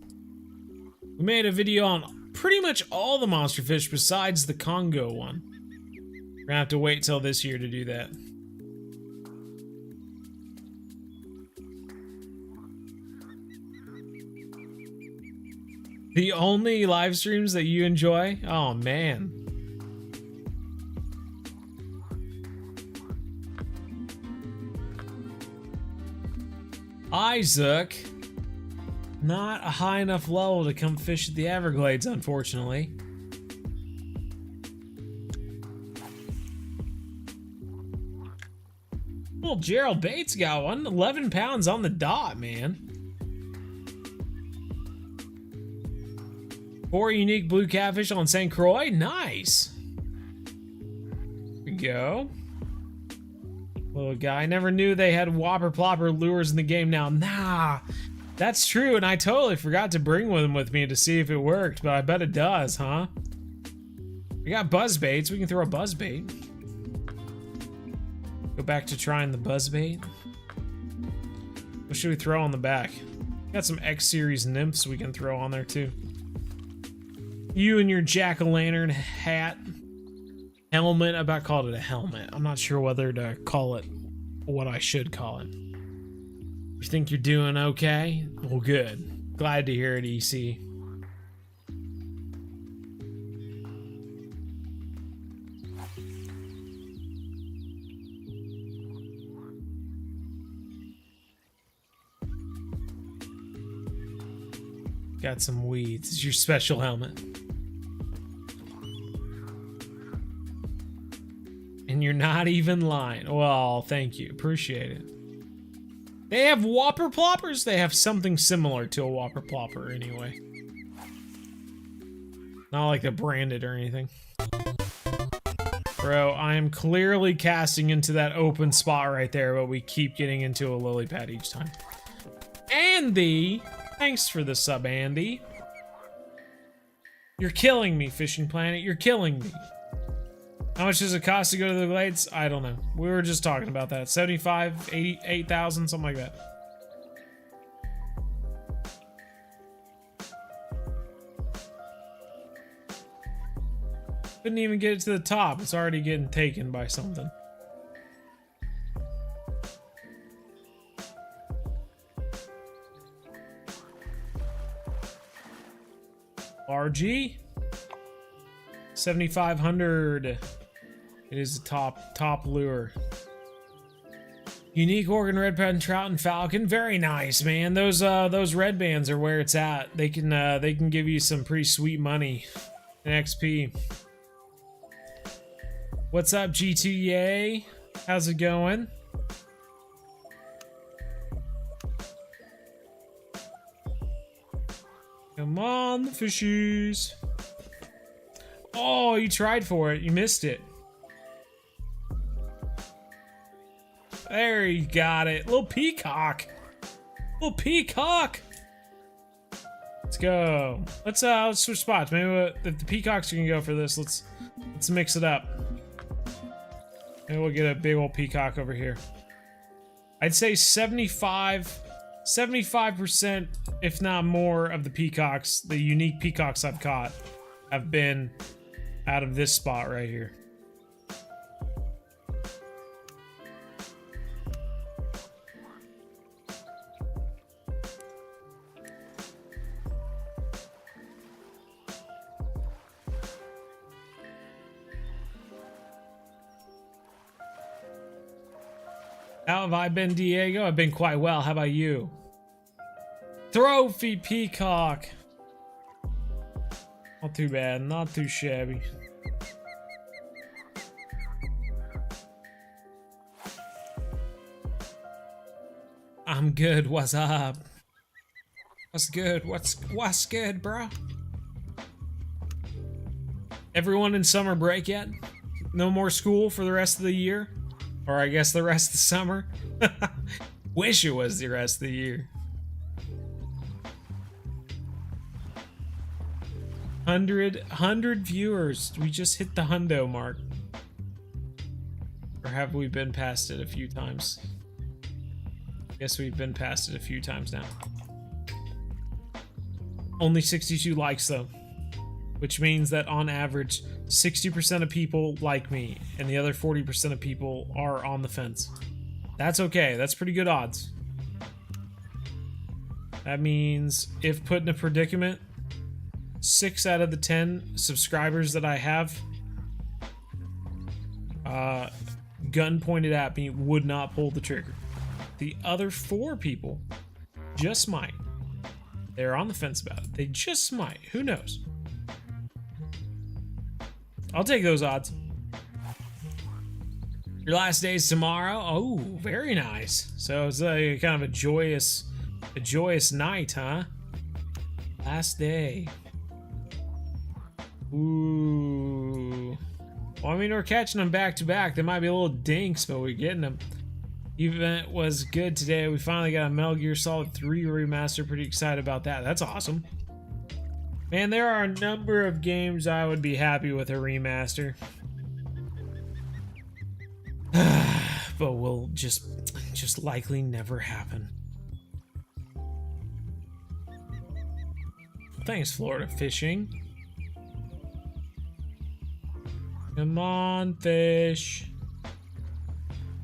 We made a video on pretty much all the monster fish besides the Congo one. We're gonna have to wait till this year to do that. The only live streams that you enjoy? Oh man. Isaac. Not a high enough level to come fish at the Everglades, unfortunately. Well, Gerald Bates got one. 11 pounds on the dot, man. 4 unique blue catfish on St. Croix. Nice. There we go. Little guy. Never knew they had whopper plopper lures in the game now. Nah. That's true, and I totally forgot to bring them with me to see if it worked, but I bet it does, huh? We got buzz baits. We can throw a buzz bait. Go back to trying the buzz bait. What should we throw on the back? Got some X-Series nymphs we can throw on there, too. You and your jack-o'-lantern hat. Helmet. I about called it a helmet. I'm not sure whether to call it what I should call it. You think you're doing okay? Well, good. Glad to hear it, EC. Got some weeds. It's your special helmet. And you're not even lying. Well, thank you. Appreciate it. They have whopper ploppers? They have something similar to a whopper plopper anyway. Not like they're branded or anything. Bro, I am clearly casting into that open spot right there, but we keep getting into a lily pad each time. Andy! Thanks for the sub, Andy. You're killing me, Fishing Planet. You're killing me. How much does it cost to go to the Glades? I don't know. We were just talking about that. 75, 80, 8,000, something like that. Couldn't even get it to the top. It's already getting taken by something. RG 7,500. It is the top lure. Unique Oregon red pen trout and falcon. Very nice, man. Those red bands are where it's at. They can give you some pretty sweet money in XP. What's up, G2A? How's it going? Come on, the fishies. Oh, you tried for it. You missed it. There, you got it. Little peacock. Little peacock. Let's go. Let's switch spots. Maybe if the peacocks are gonna go for this, let's mix it up. Maybe we'll get a big old peacock over here. I'd say 75%, if not more, of the peacocks, the unique peacocks I've caught, have been out of this spot right here. How have I been, Diego? I've been quite well. How about you? Trophy peacock. Not too bad. Not too shabby. I'm good. What's up? What's good? What's good, bro? Everyone in summer break yet? No more school for the rest of the year? Or I guess the rest of the summer. Wish it was the rest of the year. 100 viewers. We just hit the hundo mark. Or have we been past it a few times? Guess we've been past it a few times now. Only 62 likes though. Which means that on average, 60% of people like me, and the other 40% of people are on the fence. That's okay. That's pretty good odds. That means if put in a predicament, 6 out of the 10 subscribers that I have, gun pointed at me, would not pull the trigger. The other 4 people just might. They're on the fence about it. They just might. Who knows? I'll take those odds. Your last day is tomorrow. Oh, very nice. So it's kind of a joyous night, huh? Last day. Ooh. Well, I mean, we're catching them back to back. They might be a little dinks, but we're getting them. Event was good today. We finally got a Metal Gear Solid 3 remaster. Pretty excited about that. That's awesome. Man, there are a number of games I would be happy with a remaster. But will just likely never happen. Thanks, Florida Fishing. Come on, fish.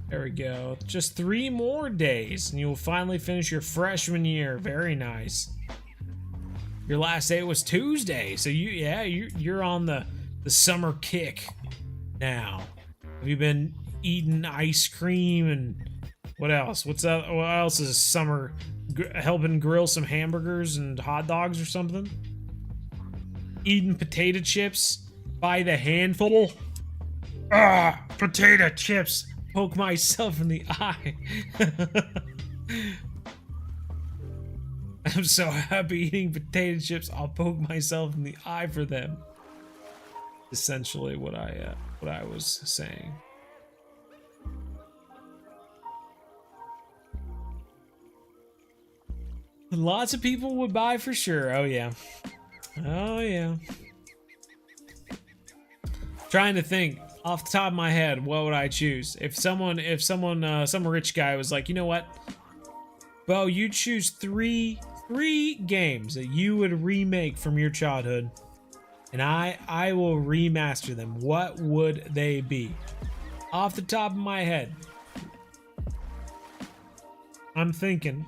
There we go. Just 3 more days and you will finally finish your freshman year. Very nice. Your last day was Tuesday, so you're on the summer kick now. Have you been eating ice cream and what else? What else is summer? Helping grill some hamburgers and hot dogs or something? Eating potato chips by the handful? Ah, potato chips. Poke myself in the eye. I'm so happy eating potato chips. I'll poke myself in the eye for them. Essentially, what I was saying. Lots of people would buy for sure. Oh yeah. Oh yeah. Trying to think off the top of my head, what would I choose? If someone, some rich guy was like, you know what, Bo, you choose three games that you would remake from your childhood, and I will remaster them. What would they be? Off the top of my head, I'm thinking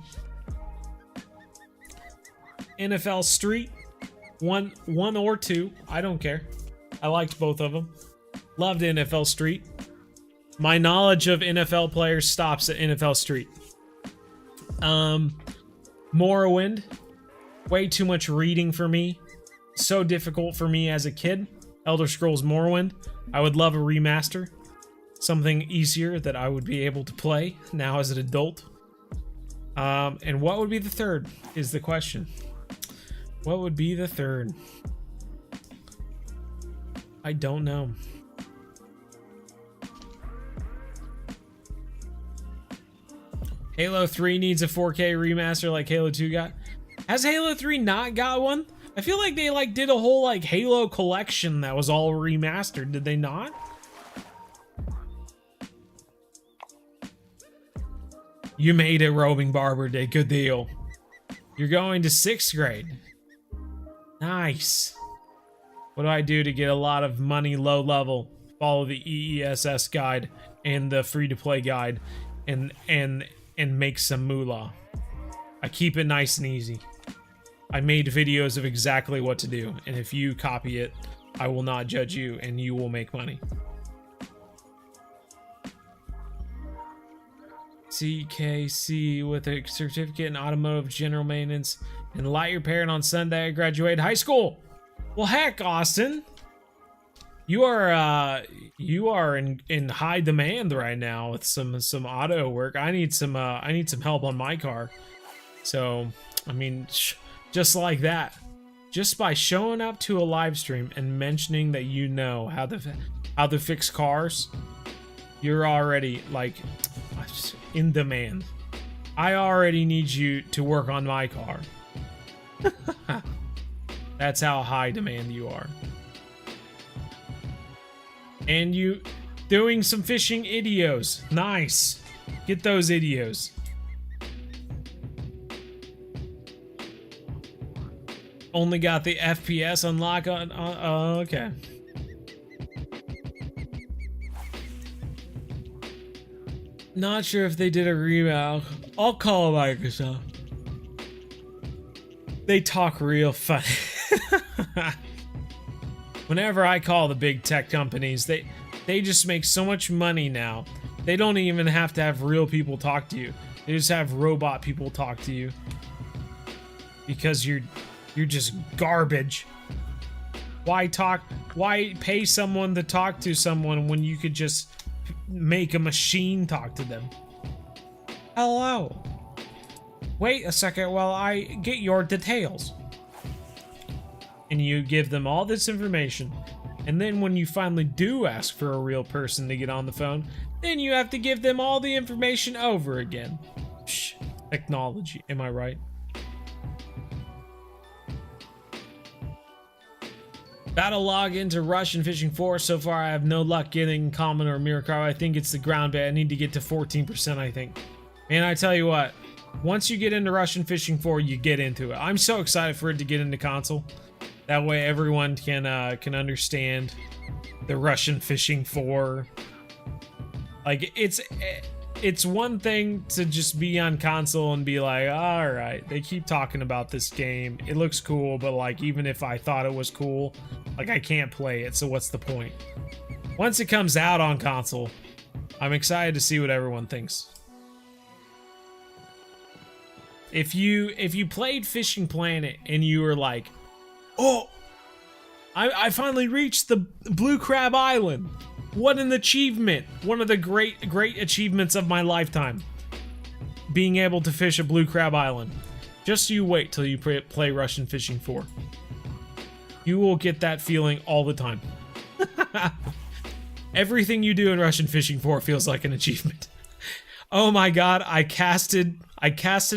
NFL Street, One or two. I don't care. I liked both of them. Loved NFL Street. My knowledge of NFL players stops at NFL Street. Morrowind. Way too much reading for me. So difficult for me as a kid. Elder Scrolls Morrowind. I would love a remaster. Something easier that I would be able to play now as an adult. And what would be the third is the question. What would be the third? I don't know. Halo 3 needs a 4K remaster like Halo 2 got. Has Halo 3 not got one? I feel like they did a whole Halo collection that was all remastered. Did they not? You made it, Roving Barber Day. Good deal. You're going to 6th grade. Nice. What do I do to get a lot of money low level? Follow the EESS guide and the free-to-play guide and make some moolah. I keep it nice and easy. I made videos of exactly what to do, and if you copy it, I will not judge you and you will make money. CKC with a certificate in automotive general maintenance and light repairing on Sunday. I graduated high school. Well, heck, Austin, you are in high demand right now with some auto work. I need some help on my car. So, I mean, just like that, just by showing up to a live stream and mentioning that you know how to fix cars, you're already in demand. I already need you to work on my car. That's how high demand you are. And you doing some fishing videos. Nice. Get those videos. Only got the FPS unlock on oh, okay. Not sure if they did a remake. I'll call Microsoft. They talk real funny. Whenever I call the big tech companies, they just make so much money now. They don't even have to have real people talk to you. They just have robot people talk to you. Because you're just garbage. Why pay someone to talk to someone when you could just make a machine talk to them? Hello. Wait a second while I get your details. And you give them all this information. And then when you finally do ask for a real person to get on the phone, then you have to give them all the information over again. Psh, technology, am I right? About to log into Russian Fishing 4. So far I have no luck getting common or mirror carp. I think it's the ground bait. I need to get to 14%, I think. And I tell you what, once you get into Russian Fishing 4, you get into it. I'm so excited for it to get into console. That way everyone can understand the Russian Fishing 4. Like, it's one thing to just be on console and be like, all right, they keep talking about this game. It looks cool, but like, even if I thought it was cool, like, I can't play it, so what's the point? Once it comes out on console, I'm excited to see what everyone thinks. If you played Fishing Planet and you were like, oh, I finally reached the Blue Crab Island. What an achievement. One of the great achievements of my lifetime. Being able to fish a Blue Crab Island. Just you wait till you play Russian Fishing 4. You will get that feeling all the time. Everything you do in Russian Fishing 4 feels like an achievement. Oh my god, I casted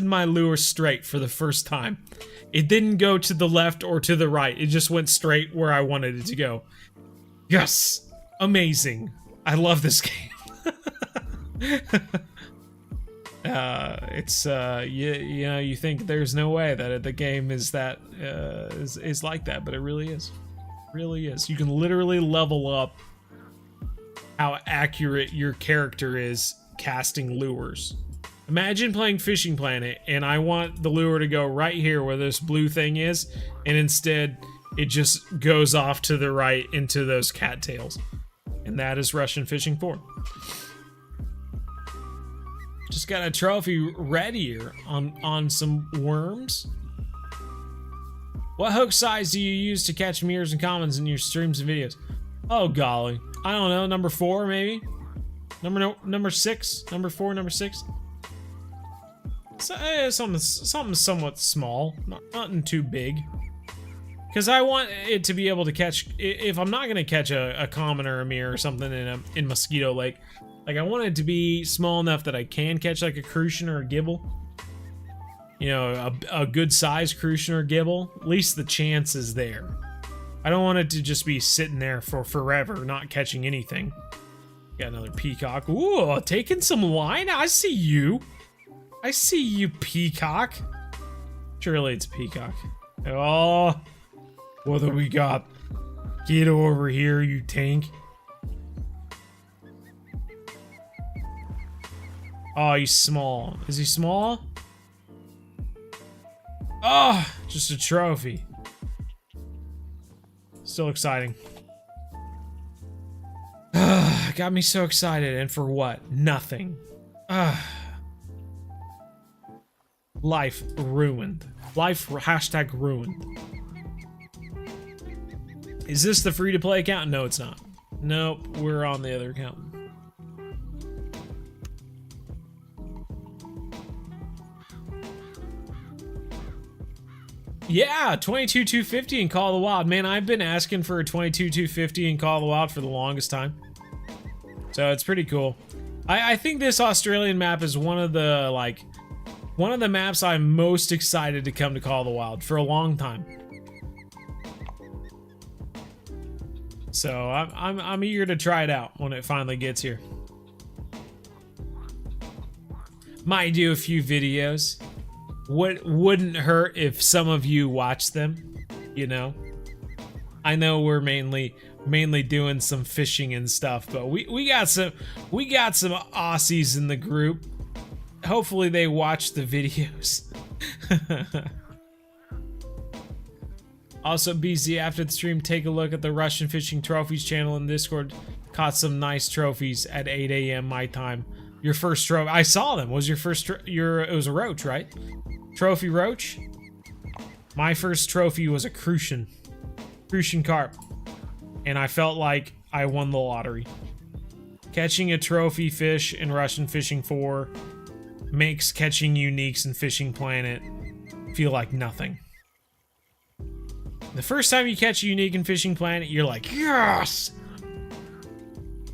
my lure straight for the first time. It didn't go to the left or to the right. It just went straight where I wanted it to go. Yes! Amazing. I love this game. You know, you think there's no way that the game is that is like that, but it really is. It really is. You can literally level up how accurate your character is casting lures. Imagine playing Fishing Planet and I want the lure to go right here where this blue thing is, and instead it just goes off to the right into those cattails. And that is Russian fishing 4. Just got a trophy red here on some worms. What hook size do you use to catch mirrors and commons in your streams and videos? Oh golly, I don't know. Number 4 maybe. Number 6. Number 4. Number 6. So, something somewhat small, nothing too big. Because I want it to be able to catch. If I'm not gonna catch a common or a mirror or something in Mosquito Lake, like I want it to be small enough that I can catch like a crucian or a gibble. You know, a good sized crucian or gibble. At least the chance is there. I don't want it to just be sitting there for forever, not catching anything. Got another peacock. Ooh, taking some line. I see you. I see you, peacock. Surely it's a peacock. Oh, what do we got? Get over here, you tank. Oh, he's small. Is he small? Oh, just a trophy. Still exciting. Got me so excited, and for what? Nothing. Life ruined. Life hashtag ruined. Is this the free-to-play account? No, it's not. Nope, we're on the other account. Yeah, 22,250 in Call of the Wild. Man, I've been asking for a 22,250 in Call of the Wild for the longest time. So it's pretty cool. I think this Australian map is one of the maps I'm most excited to come to Call of the Wild for a long time. So I'm eager to try it out when it finally gets here. Might do a few videos. Wouldn't hurt if some of you watch them, you know. I know we're mainly doing some fishing and stuff, but we got some Aussies in the group. Hopefully they watch the videos. Also, BZ, after the stream, take a look at the Russian Fishing Trophies channel in Discord. Caught some nice trophies at 8 a.m. my time. Your first trophy, I saw them. Was your first it was a roach, right? Trophy roach? My first trophy was a crucian carp. And I felt like I won the lottery. Catching a trophy fish in Russian Fishing 4 makes catching uniques in Fishing Planet feel like nothing. The first time you catch a unique in Fishing Planet, you're like, yes!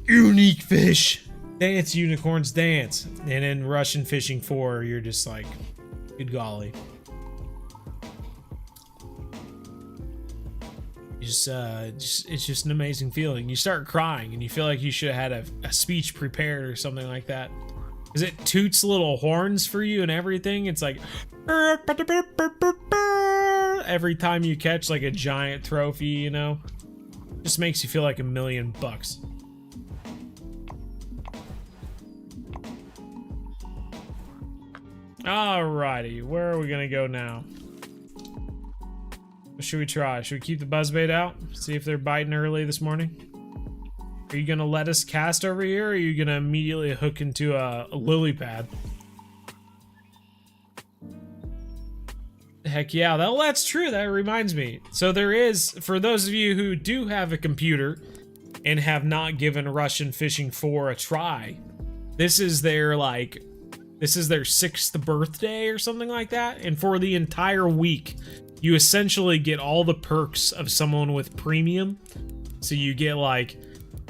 Unique fish! Dance, unicorns, dance. And in Russian Fishing 4, you're just like, good golly. It's just an amazing feeling. You start crying and you feel like you should have had a speech prepared or something like that. Because it toots little horns for you and everything. It's like every time you catch like a giant trophy, you know, just makes you feel like $1,000,000. Alrighty, where are we gonna go now? What should we try? Should we keep the buzzbait out? See if they're biting early this morning? Are you gonna let us cast over here, or are you gonna immediately hook into a lily pad? Heck yeah, that's true. That reminds me. So there is, for those of you who do have a computer and have not given Russian Fishing 4 a try, this is their 6th birthday or something like that. And for the entire week, you essentially get all the perks of someone with premium. So you get like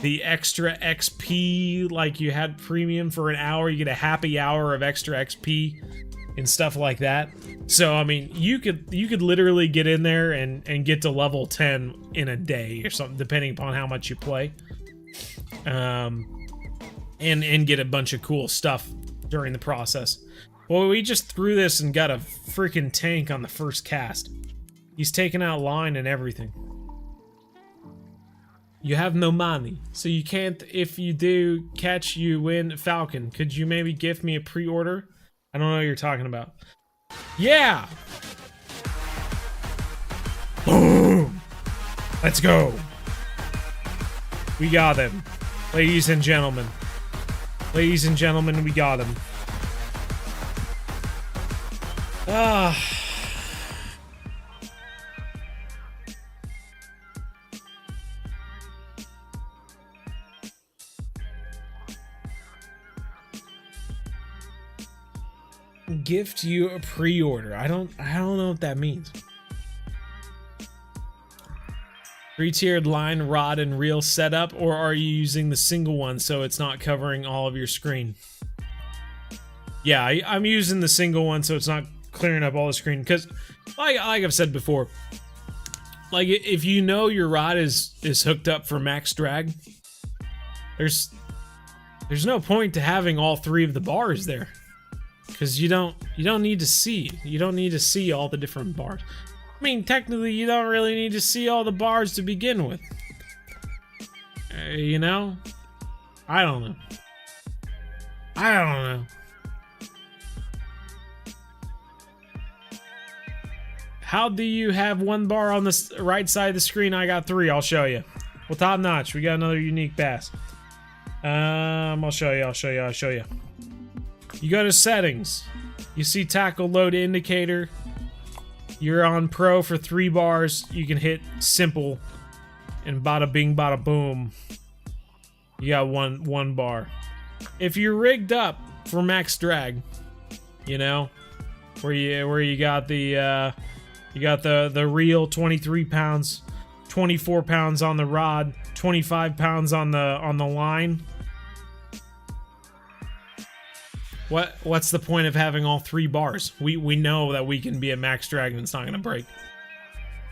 the extra XP, like you had premium for an hour, you get a happy hour of extra XP and stuff like that. So I mean, you could literally get in there and get to level 10 in a day or something, depending upon how much you play. And get a bunch of cool stuff during the process. Well, we just threw this and got a freaking tank on the first cast. He's taking out line and everything. You have no money, so you can't. If you do catch, you win Falcon. Could you maybe gift me a pre-order? I don't know what you're talking about. Yeah! Boom! Let's go. We got him. Ladies and gentlemen. Ladies and gentlemen, we got him. Ah. Gift you a pre-order. I don't know what that means. 3-tiered line, rod, and reel setup, or are you using the single one so it's not covering all of your screen? Yeah, I'm using the single one so it's not clearing up all the screen, because like I've said before, like if you know your rod is hooked up for max drag, there's no point to having all 3 of the bars there, because you don't need to see all the different bars. I mean, technically, you don't really need to see all the bars to begin with. You know? I don't know. I don't know. How do you have 1 bar on the right side of the screen? I got 3. I'll show you. Well, top notch. We got another unique bass. I'll show you. You go to settings. You see tackle load indicator. You're on pro for 3 bars. You can hit simple, and bada bing, bada boom. You got one bar. If you're rigged up for max drag, you know, where you got the reel, 23 pounds, 24 pounds on the rod, 25 pounds on the line. What's the point of having all 3 bars? We know that we can be at max drag and it's not gonna break.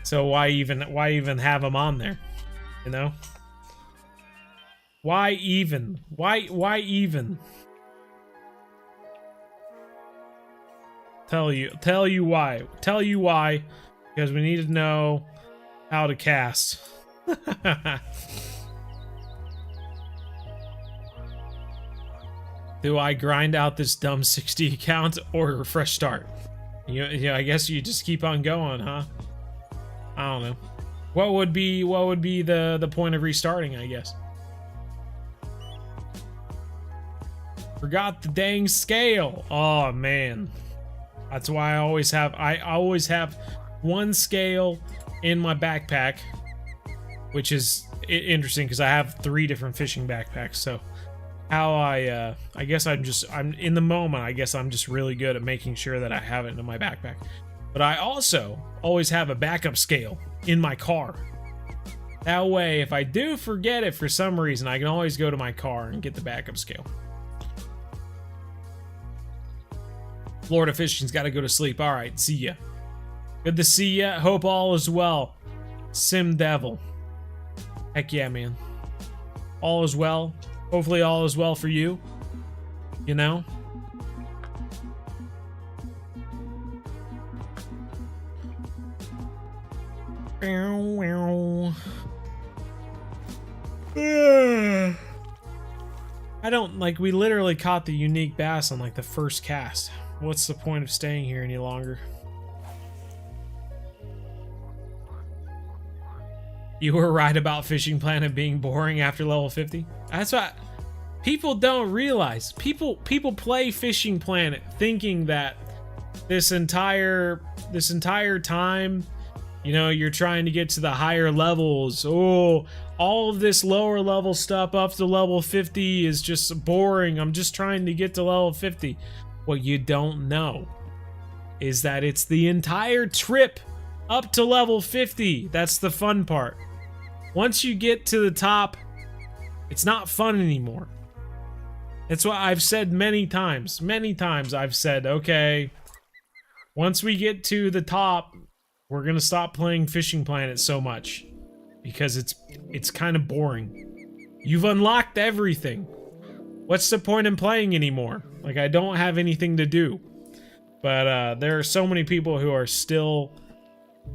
So why even have them on there? You know? Why even? Why even? Tell you why. Because we need to know how to cast. Do I grind out this dumb 60 account or a fresh start? You know, I guess you just keep on going, huh? I don't know. What would be the point of restarting, I guess? Forgot the dang scale. Oh man. That's why I always have 1 scale in my backpack, which is interesting because I have 3 different fishing backpacks, so how I guess I'm in the moment. I guess I'm just really good at making sure that I have it in my backpack. But I also always have a backup scale in my car. That way, if I do forget it for some reason, I can always go to my car and get the backup scale. Florida Fishing's got to go to sleep. All right, see ya. Good to see ya. Hope all is well. Sim Devil. Heck yeah, man. All is well. Hopefully all is well for you. You know? I don't, like, we literally caught the unique bass on, like, the first cast. What's the point of staying here any longer? You were right about Fishing Planet being boring after level 50. That's what people don't realize. People play Fishing Planet thinking that this entire time, you know, you're trying to get to the higher levels. Oh, all of this lower level stuff up to level 50 is just boring. I'm just trying to get to level 50. What you don't know is that it's the entire trip up to level 50. That's the fun part. Once you get to the top, it's not fun anymore. That's what I've said many times. Many times I've said, okay, once we get to the top, we're gonna stop playing Fishing Planet so much because it's kind of boring. You've unlocked everything. What's the point in playing anymore? Like, I don't have anything to do. But there are so many people who are still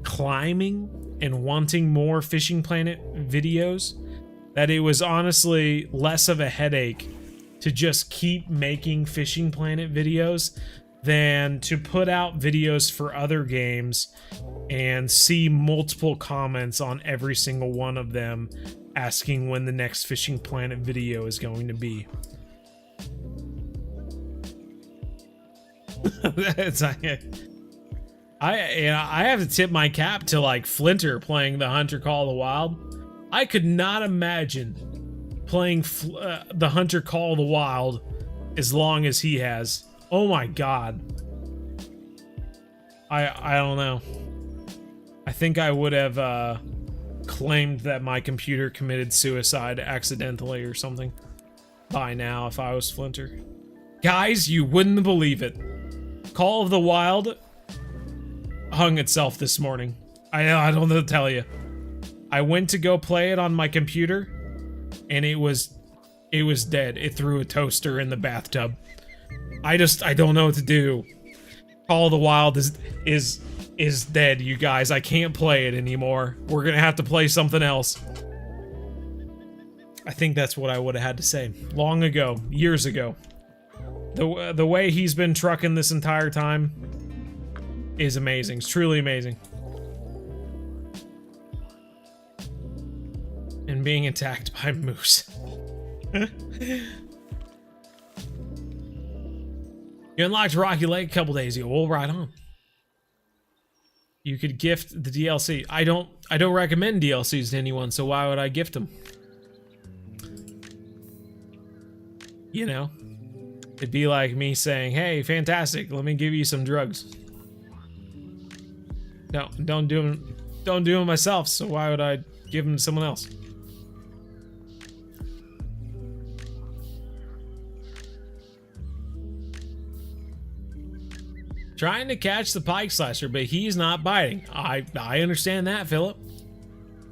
climbing and wanting more Fishing Planet videos that it was honestly less of a headache to just keep making Fishing Planet videos than to put out videos for other games and see multiple comments on every single one of them asking when the next Fishing Planet video is going to be. It's like, I have to tip my cap to like Flinter playing the Hunter Call of the Wild. I could not imagine playing the Hunter Call of the Wild as long as he has. Oh my god. I don't know. I think I would have claimed that my computer committed suicide accidentally or something by now if I was Flinter. Guys, you wouldn't believe it. Call of the Wild hung itself this morning. I don't know to tell you. I went to go play it on my computer and it was dead. It threw a toaster in the bathtub. I don't know what to do. Call of the Wild is dead, you guys. I can't play it anymore. We're gonna have to play something else. I think that's what I would have had to say long ago, years ago. The way he's been trucking this entire time is amazing. It's truly amazing. And being attacked by moose. You unlocked Rocky Lake a couple days ago. Well, right on. You could gift the DLC. I don't recommend DLCs to anyone, so why would I gift them? You know? It'd be like me saying, "Hey, fantastic, let me give you some drugs." No, don't do them myself, so why would I give them to someone else? Trying to catch the pike slasher, but he's not biting. I understand that, Philip.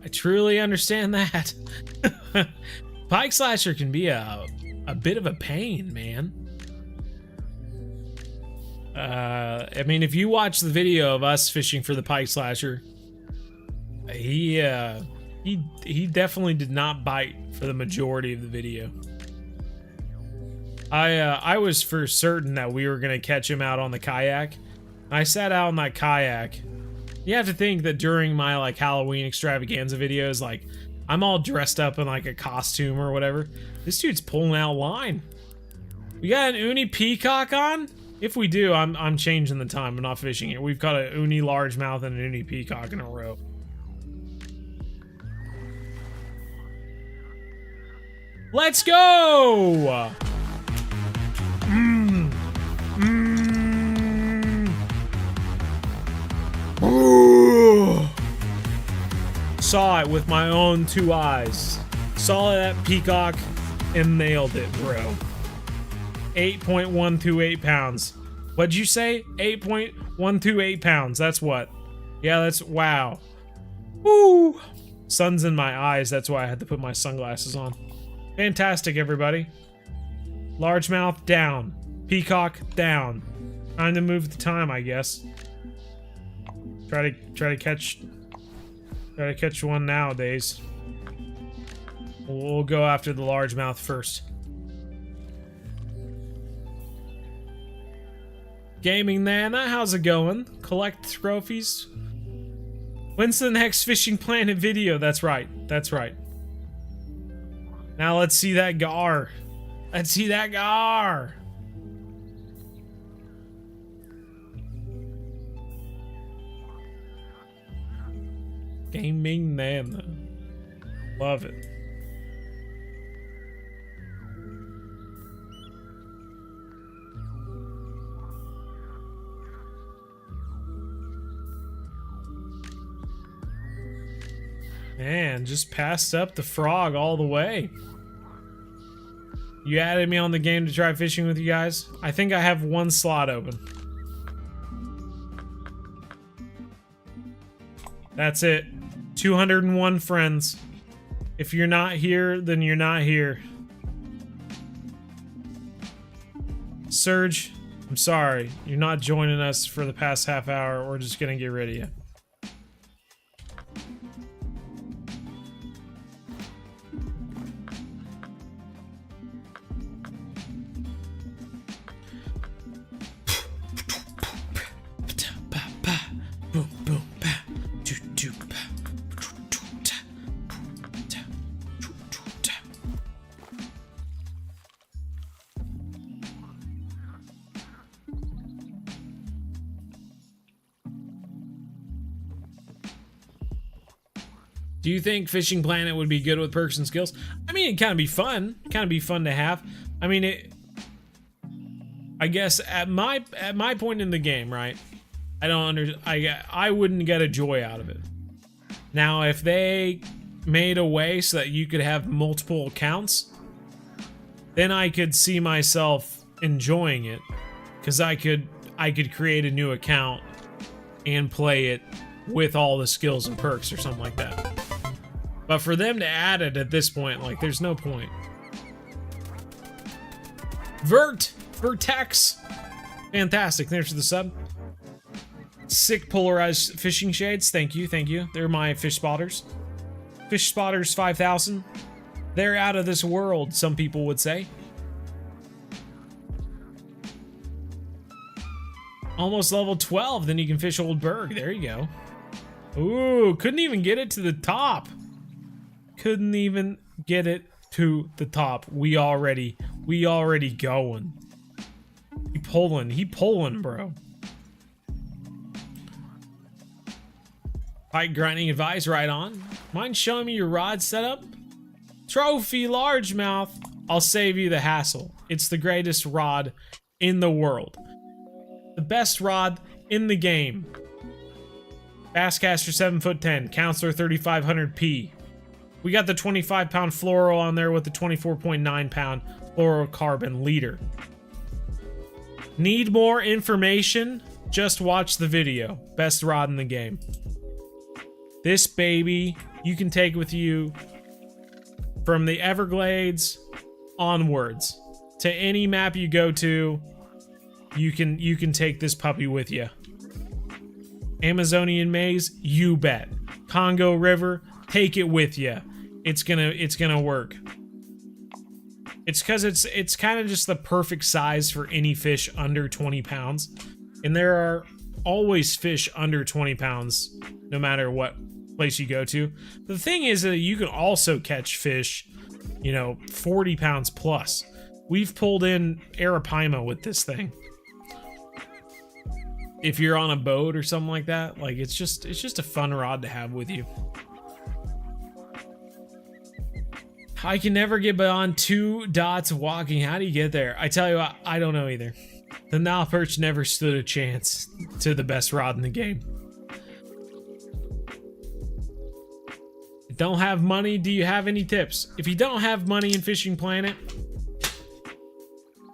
I truly understand that. Pike slasher can be a bit of a pain, man. I mean, if you watch the video of us fishing for the pike slasher, he definitely did not bite for the majority of the video. I was for certain that we were gonna catch him out on the kayak. I sat out on that kayak. You have to think that during my like Halloween extravaganza videos, like I'm all dressed up in like a costume or whatever. This dude's pulling out line. We got an uni peacock on? If we do, I'm changing the time. I'm not fishing it. We've got a uni largemouth and an uni peacock in a row. Let's go! Ooh. Saw it with my own 2 eyes. Saw that peacock and nailed it, bro. 8.128 pounds. What'd you say? 8.128 pounds. That's what? Yeah, that's wow. Woo! Sun's in my eyes. That's why I had to put my sunglasses on. Fantastic, everybody. Largemouth down. Peacock down. Time to move the time, I guess. Try to catch one nowadays. We'll go after the largemouth first. Gaming Nana, how's it going? Collect trophies. When's the next Fishing Planet video? That's right. That's right. Now let's see that gar. Let's see that gar. Gaming Nana. Love it. Man, just passed up the frog all the way. You added me on the game to try fishing with you guys? I think I have 1 slot open. That's it. 201 friends. If you're not here, then you're not here. Surge, I'm sorry. You're not joining us for the past half hour. We're just gonna get rid of you. Do you think Fishing Planet would be good with perks and skills? I mean, it'd kind of be fun. Kind of be fun to have. I mean, I guess at my point in the game, right? I wouldn't get a joy out of it. Now, if they made a way so that you could have multiple accounts, then I could see myself enjoying it, because I could create a new account and play it with all the skills and perks or something like that. But for them to add it at this point, like, there's no point. Vertex, fantastic. Thanks for the sub. Sick polarized fishing shades. Thank you. They're my fish spotters. Fish spotters 5,000. They're out of this world, some people would say. Almost level 12, then you can fish Old Berg. There you go. Ooh, couldn't even get it to the top. Couldn't even get it to the top. We already going. He pulling, bro. Pike grinding advice, right on. Mind showing me your rod setup? Trophy largemouth. I'll save you the hassle. It's the greatest rod in the world. The best rod in the game. Basscaster 7'10", Counselor 3500P. We got the 25-pound fluoro on there with the 24.9-pound fluorocarbon leader. Need more information? Just watch the video. Best rod in the game. This baby you can take with you from the Everglades onwards to any map you go to. You can take this puppy with you. Amazonian maze, you bet. Congo River, take it with you. It's gonna work. It's because it's kind of just the perfect size for any fish under 20 pounds, and there are always fish under 20 pounds, no matter what place you go to. But the thing is that you can also catch fish, 40 pounds plus. We've pulled in arapaima with this thing. If you're on a boat or something like that, like it's just a fun rod to have with you. I can never get beyond 2 dots walking. How do you get there? I tell you what, I don't know either. The Nile perch never stood a chance to the best rod in the game. Don't have money? Do you have any tips? If you don't have money in Fishing Planet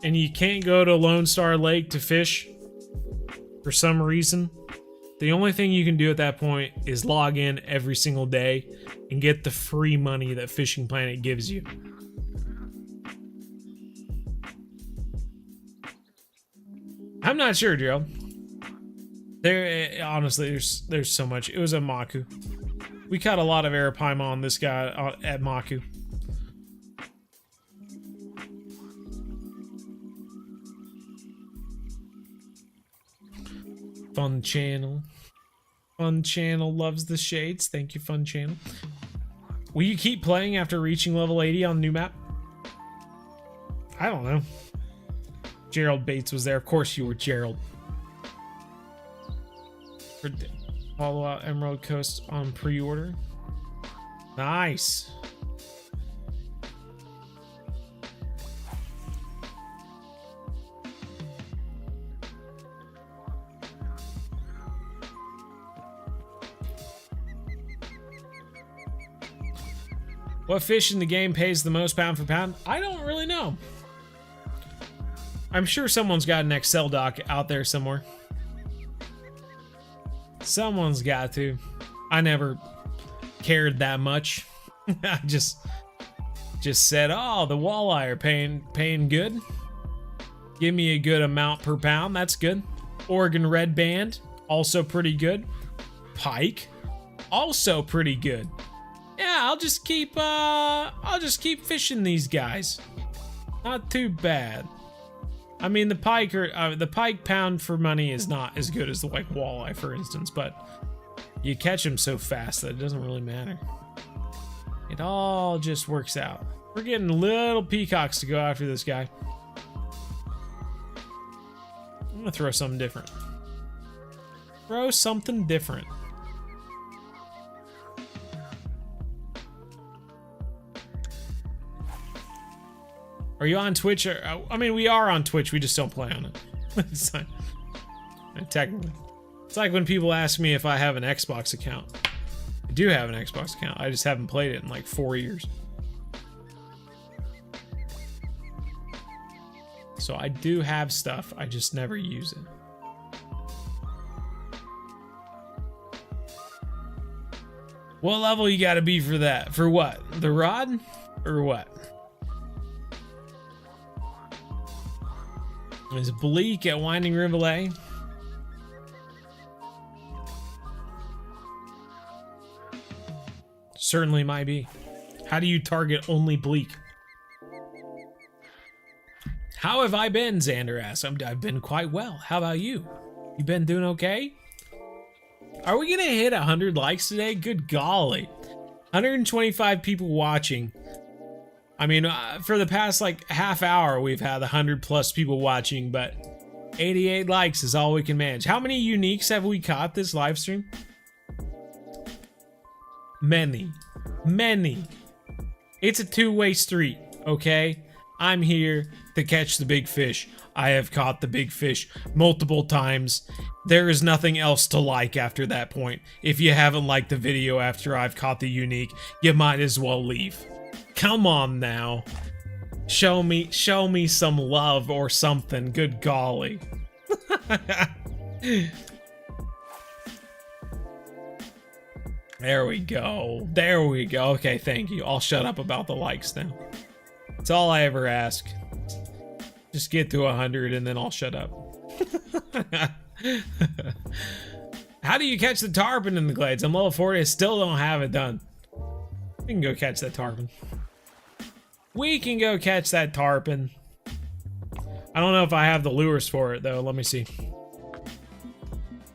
and you can't go to Lone Star Lake to fish for some reason, the only thing you can do at that point is log in every single day and get the free money that Fishing Planet gives you. I'm not sure, Gerald. Honestly, there's so much. It was a Maku. We caught a lot of arapaima on this guy at Maku. Fun Channel. Fun Channel loves the shades. Thank you, Fun Channel. Will you keep playing after reaching level 80 on new map? I don't know. Gerald Bates was there. Of course you were, Gerald. Follow out Emerald Coast on pre-order. Nice. What fish in the game pays the most pound for pound? I don't really know. I'm sure someone's got an Excel doc out there somewhere. Someone's got to. I never cared that much. I just said, oh, the walleye are paying good. Give me a good amount per pound. That's good. Oregon Red Band, also pretty good. Pike, also pretty good. Yeah, I'll just keep fishing these guys. Not too bad. I mean, the pike pound for money is not as good as the white walleye, for instance, but you catch them so fast that it doesn't really matter. It all just works out. We're getting little peacocks to go after this guy. I'm gonna throw something different. Throw something different. Are you on Twitch? I mean, we are on Twitch. We just don't play on it. It's not, technically. It's like when people ask me if I have an Xbox account. I do have an Xbox account. I just haven't played it in like 4 years. So I do have stuff. I just never use it. What level you gotta be for that? For what? The rod? Or what? Is bleak at Winding Rivulet? Certainly might be. How do you target only bleak? How have I been, Xander asks. I've been quite well. How about you? You been doing okay? Are we gonna hit 100 likes today? Good golly. 125 people watching. I mean, for the past like half hour, we've had 100 plus people watching, but 88 likes is all we can manage. How many uniques have we caught this live stream? Many. Many. It's a two-way street, okay? I'm here to catch the big fish. I have caught the big fish multiple times. There is nothing else to like after that point. If you haven't liked the video after I've caught the unique, you might as well leave. Come on now. Show me some love or something. Good golly. There we go. There we go. Okay, thank you. I'll shut up about the likes now. That's all I ever ask. Just get to 100 and then I'll shut up. How do you catch the tarpon in the glades? I'm level 40. I still don't have it done. We can go catch that tarpon. We can go catch that tarpon. I don't know if I have the lures for it though. Let me see.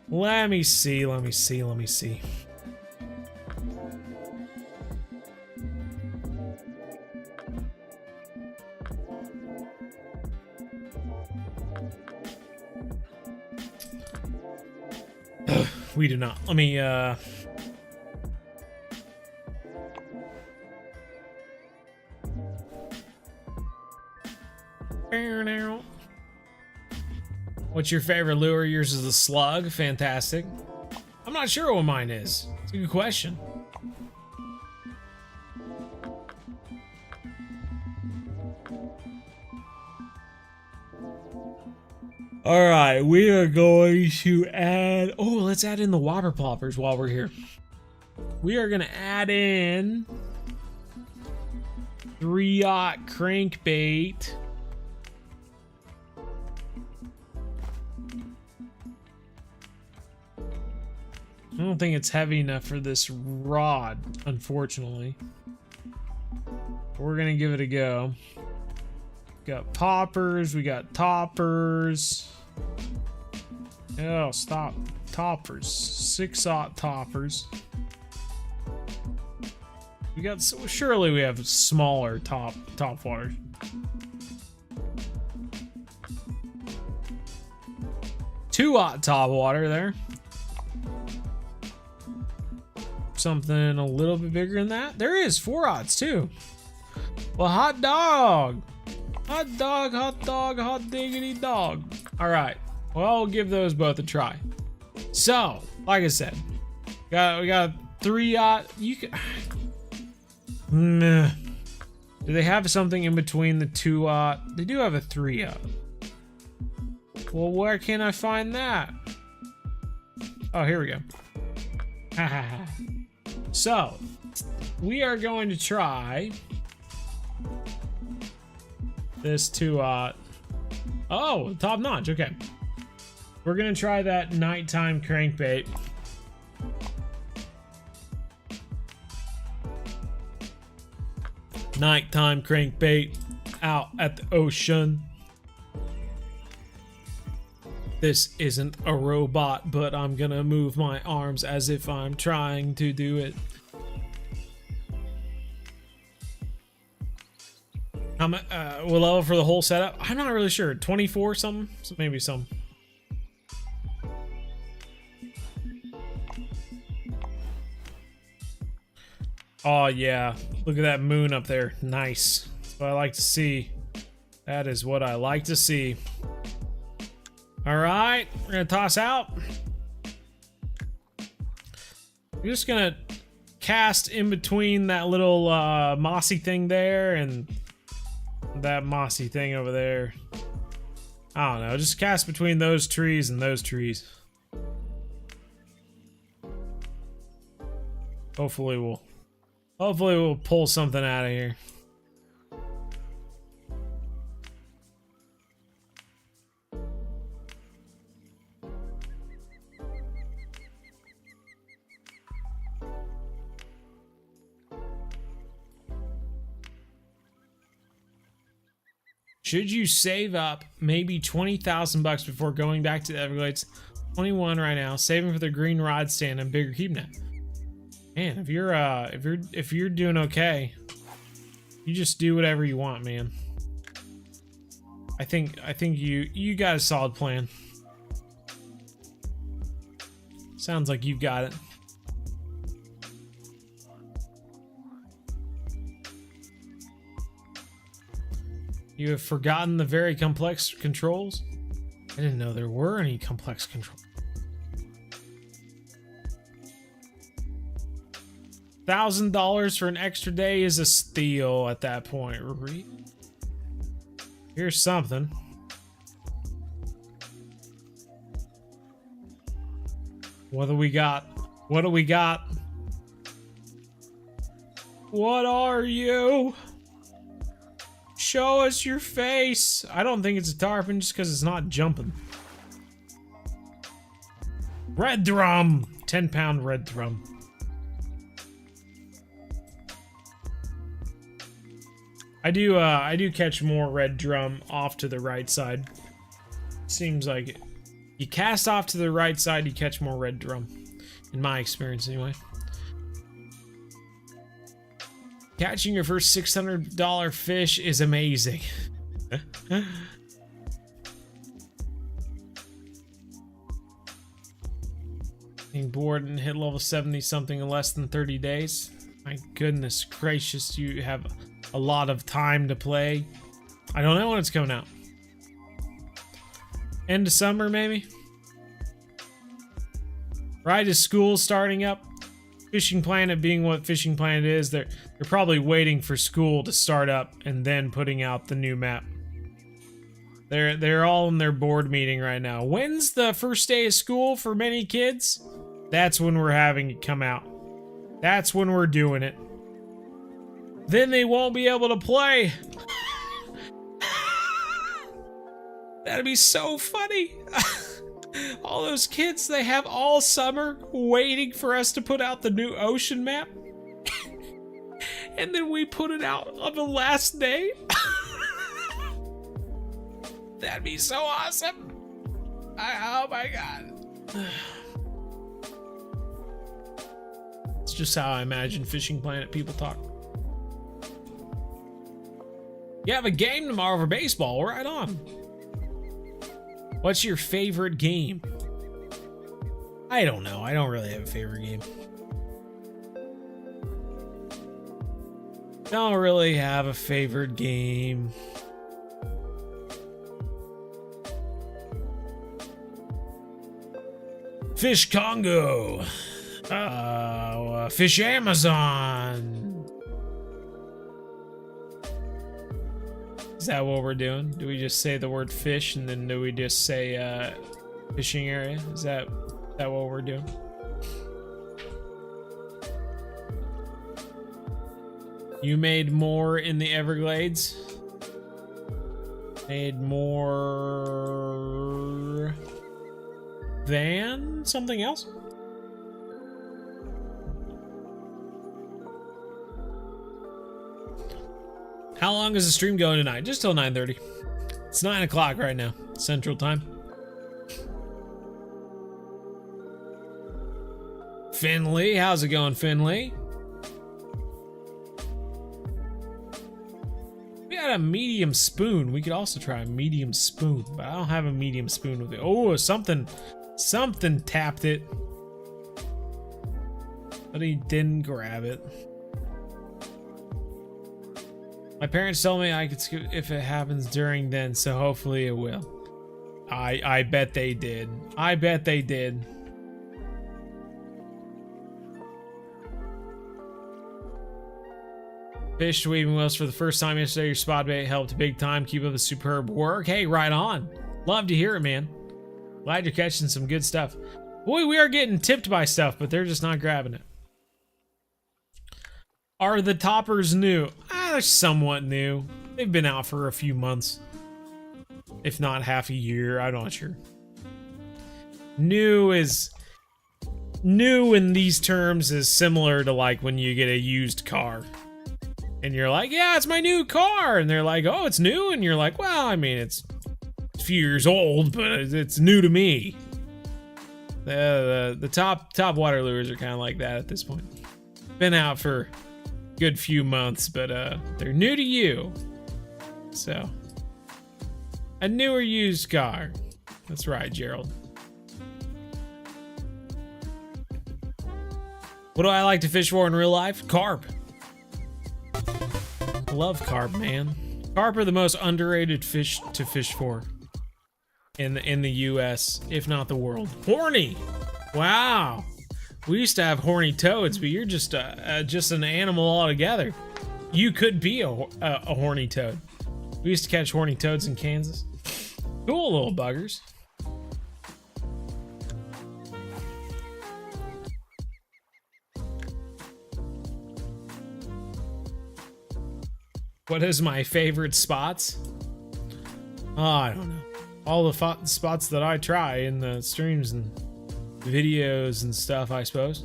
Let me see. Let me see. Let me see. We do not. Let me, What's your favorite lure? Yours is the slug. Fantastic. I'm not sure what mine is. It's a good question. All right, we are going to add... Oh, let's add in the water ploppers while we're here. We are going to add in 3-aught crankbait. I don't think it's heavy enough for this rod, unfortunately. We're going to give it a go. Got poppers, we got toppers. Oh, stop. Toppers. 6-aught toppers. We got, surely we have smaller top waters. Two-aught top water there. Something a little bit bigger than that. There is 4-aughts too. Well, hot dog. Hot dog, hot diggity dog. All right. Well, we'll give those both a try. So, like I said, we got 3-aught. You can. Nah. Do they have something in between the 2-aught? They do have a 3-aught. Well, where can I find that? Oh, here we go. So, we are going to try this 2-aught. Oh, top notch. Okay. We're going to try that nighttime crankbait. Nighttime crankbait out at the ocean. This isn't a robot, but I'm gonna move my arms as if I'm trying to do it. How much? What level for the whole setup? I'm not really sure. 24 something? So maybe some. Oh yeah, look at that moon up there. Nice. That's what I like to see. That is what I like to see. All right, we're gonna toss out. I'm just gonna cast in between that little mossy thing there and that mossy thing over there. I don't know, just cast between those trees and those trees. Hopefully we'll pull something out of here. Should you save up maybe 20,000 bucks before going back to the Everglades? 21 right now, saving for the green rod stand and bigger keep net. Man, if you're doing okay, you just do whatever you want, man. I think you got a solid plan. Sounds like you've got it. You have forgotten the very complex controls? I didn't know there were any complex controls. $1,000 for an extra day is a steal at that point. Here's something. What do we got? What do we got? What are you? Show us your face. I don't think it's a tarpon just because it's not jumping. Red drum. 10-pound red drum. I do catch more red drum off to the right side. Seems like it. You cast off to the right side, you catch more red drum. In my experience, anyway. Catching your first $600 fish is amazing. Being bored and hit level 70 something in less than 30 days. My goodness gracious, you have a lot of time to play. I don't know when it's coming out. End of summer, maybe? Right as school's starting up. Fishing Planet being what Fishing Planet is, they're probably waiting for school to start up and then putting out the new map. They're all in their board meeting right now. When's the first day of school for many kids? That's when we're having it come out. That's when we're doing it. Then they won't be able to play. That'd be so funny. All those kids, they have all summer waiting for us to put out the new ocean map. And then we put it out on the last day. That'd be so awesome. Oh my god. It's just how I imagine Fishing Planet people talk. You have a game tomorrow for baseball, right on. What's your favorite game? I don't know. I don't really have a favorite game. Don't really have a favorite game. Fish Congo. Fish Amazon. Is that what we're doing? Do we just say the word fish and then do we just say fishing area? Is that what we're doing? You made more in the Everglades? Made more than something else? How long is the stream going tonight? Just till 9:30. It's 9 o'clock right now, Central Time. Finley, how's it going, Finley? We got a medium spoon. We could also try a medium spoon, but I don't have a medium spoon with it. Oh, something tapped it. But he didn't grab it. My parents told me I could scoop if it happens during then, so hopefully it will. I bet they did. I bet they did. Fished weaving wheels for the first time yesterday. Your spot bait helped big time. Keep up the superb work. Hey, right on. Love to hear it, man. Glad you're catching some good stuff. Boy, we are getting tipped by stuff, but they're just not grabbing it. Are the toppers new? They're somewhat new. They've been out for a few months. If not half a year, I'm not sure. New in these terms is similar to like when you get a used car. And you're like, yeah, it's my new car. And they're like, oh, it's new? And you're like, well, I mean, it's a few years old, but it's new to me. The top water lures are kind of like that at this point. Been out for a good few months, but they're new to you. So, a newer used car. That's right, Gerald. What do I like to fish for in real life? Carp. Love carp, man. Carp are the most underrated fish to fish for in the US, if not the world. Horny. Wow. We used to have horny toads, but you're just an animal altogether. You could be a horny toad. We used to catch horny toads in Kansas. Cool little buggers. What is my favorite spots? Oh, I don't know. All the spots that I try in the streams and videos and stuff, I suppose.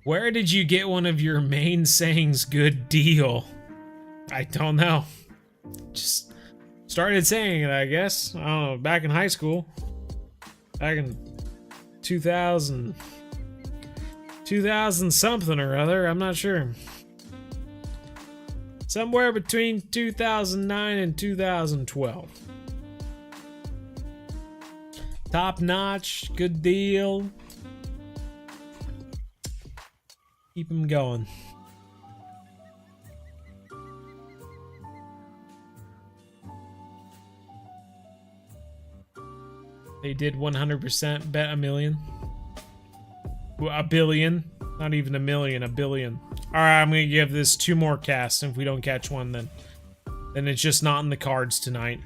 Where did you get one of your main sayings, good deal? I don't know. Just started saying it, I guess. I don't know, back in high school. Back in 2000 something or other, I'm not sure. Somewhere between 2009 and 2012. Top notch, good deal. Keep them going. They did 100% bet $1 million. Well, $1 billion. Not even $1 million, $1 billion. Alright, I'm gonna give this 2 more casts. If we don't catch one, then it's just not in the cards tonight.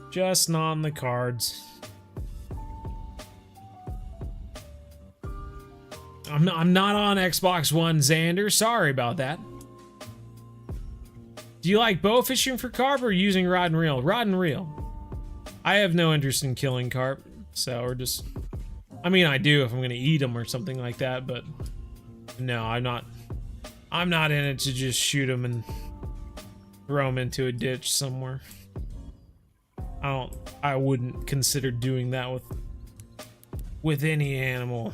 Just not in the cards. I'm not on Xbox One, Xander. Sorry about that. Do you like bow fishing for carp or using rod and reel? Rod and reel. I have no interest in killing carp, so we're just... I mean, I do if I'm gonna eat them or something like that, but no, I'm not in it to just shoot them and throw them into a ditch somewhere. I wouldn't consider doing that with any animal,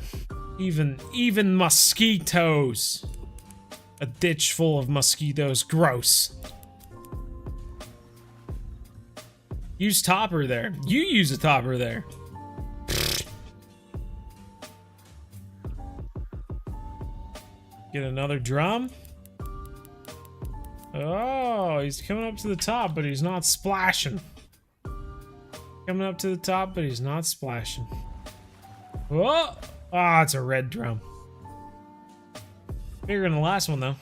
even mosquitoes. A ditch full of mosquitoes, gross. Use topper there. You use a topper there. Get another drum. Oh, he's coming up to the top, but he's not splashing. Coming up to the top, but he's not splashing. Whoa! Ah, it's a red drum. Bigger than the last one, though.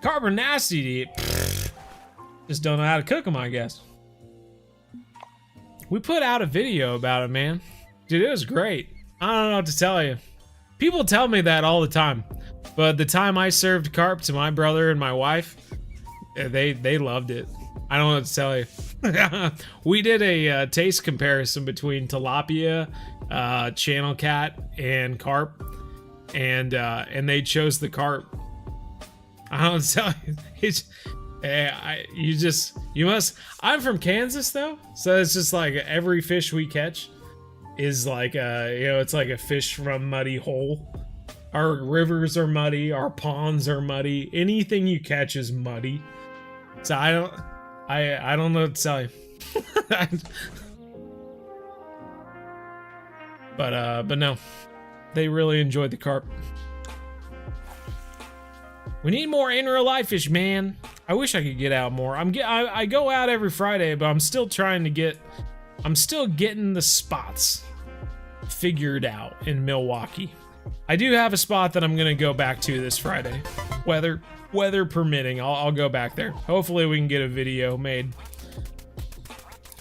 Carp are nasty to eat. Just don't know how to cook them, I guess. We put out a video about it, man. Dude, it was great. I don't know what to tell you. People tell me that all the time, but the time I served carp to my brother and my wife, they loved it. I don't know what to tell you. We did a taste comparison between tilapia, channel cat, and carp, and they chose the carp. I don't know what to tell you. It's, you must. I'm from Kansas though, so it's just like every fish we catch is like it's like a fish from muddy hole. Our rivers are muddy, our ponds are muddy. Anything you catch is muddy. So I I don't know what to tell you. But no, they really enjoyed the carp. We need more in real life fish, man. I wish I could get out more. I go out every Friday, but I'm still trying to get. I'm still getting the spots figured out in Milwaukee. I do have a spot that I'm gonna go back to this Friday, weather permitting. I'll go back there. Hopefully we can get a video made.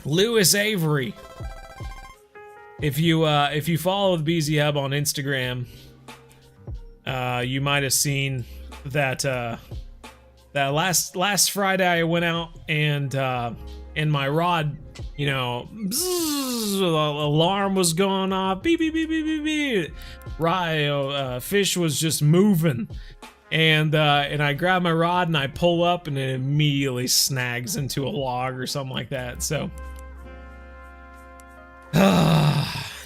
Lewis Avery. If you follow the bzhub on Instagram, you might have seen that that last Friday I went out and my rod, you know, bzzz, alarm was going off, beep beep beep beep beep beep. Fish was just moving, and I grab my rod and I pull up and it immediately snags into a log or something like that. So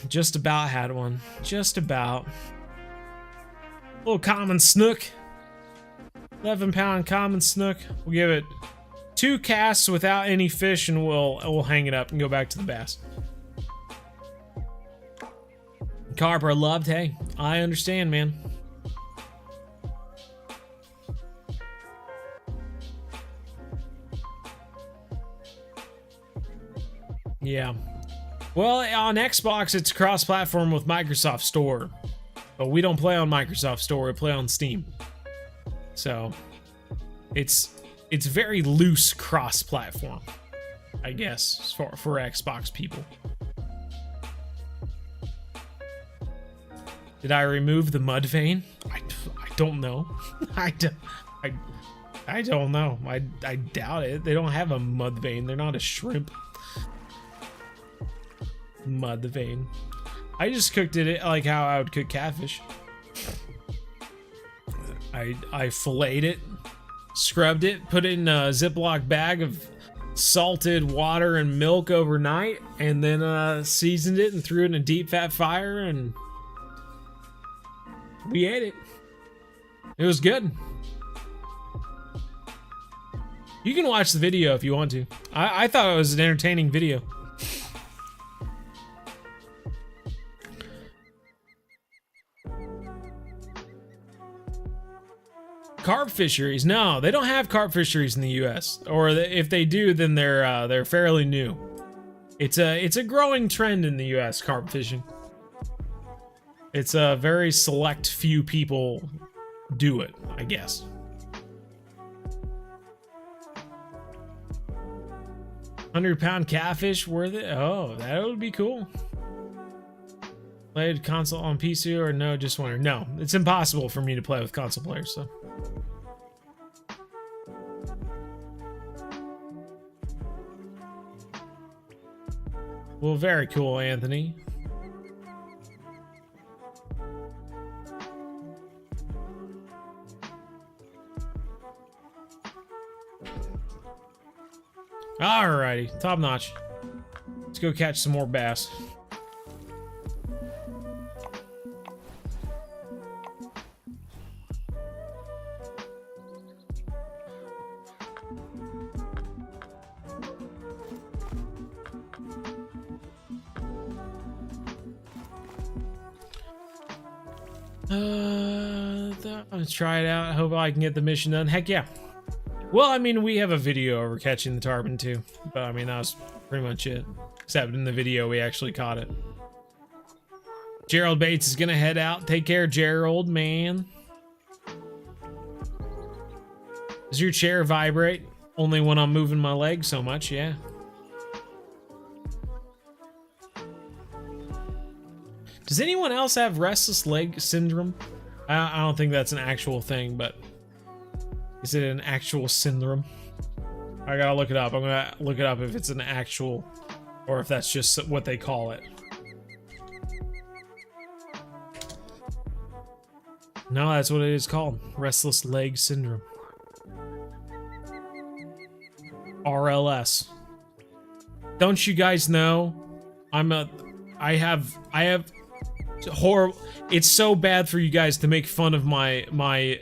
just about had one. Just about. Little common snook. 11-pound common snook. We'll give it 2 casts without any fish and we'll hang it up and go back to the bass. Carp are loved. Hey, I understand, man. Yeah. Well, on Xbox, it's cross-platform with Microsoft Store. But we don't play on Microsoft Store, we play on Steam. So, it's very loose cross-platform, I guess, for Xbox people. Did I remove the mud vein? I don't know. I don't know. I doubt it. They don't have a mud vein. They're not a shrimp. Mud vein. I just cooked it like how I would cook catfish. I filleted it, scrubbed it, put it in a Ziploc bag of salted water and milk overnight, and then seasoned it and threw it in a deep fat fire, and we ate it. It was good. You can watch the video if you want to. I thought it was an entertaining video. Carp fisheries? No, they don't have carp fisheries in the U.S. Or if they do, then they're fairly new. It's a growing trend in the U.S. carp fishing. It's a very select few people do it, I guess. £100 catfish worth it? Oh, that would be cool. Played console on PC or no? Just wondering. No, it's impossible for me to play with console players, so. Well, very cool, Anthony. Alrighty, top notch. Let's go catch some more bass. Let's try it out. I hope I can get the mission done. Heck yeah. Well, I mean, we have a video over catching the tarpon too, but I mean, that was pretty much it. Except in the video, we actually caught it. Gerald Bates is gonna head out. Take care, Gerald, man. Does your chair vibrate? Only when I'm moving my leg so much, yeah. Does anyone else have restless leg syndrome? I don't think that's an actual thing, but is it an actual syndrome? I gotta look it up. I'm gonna look it up if it's an actual, or if that's just what they call it. No, that's what it is called. Restless leg syndrome. RLS. Don't you guys know? I have horrible. It's so bad for you guys to make fun of my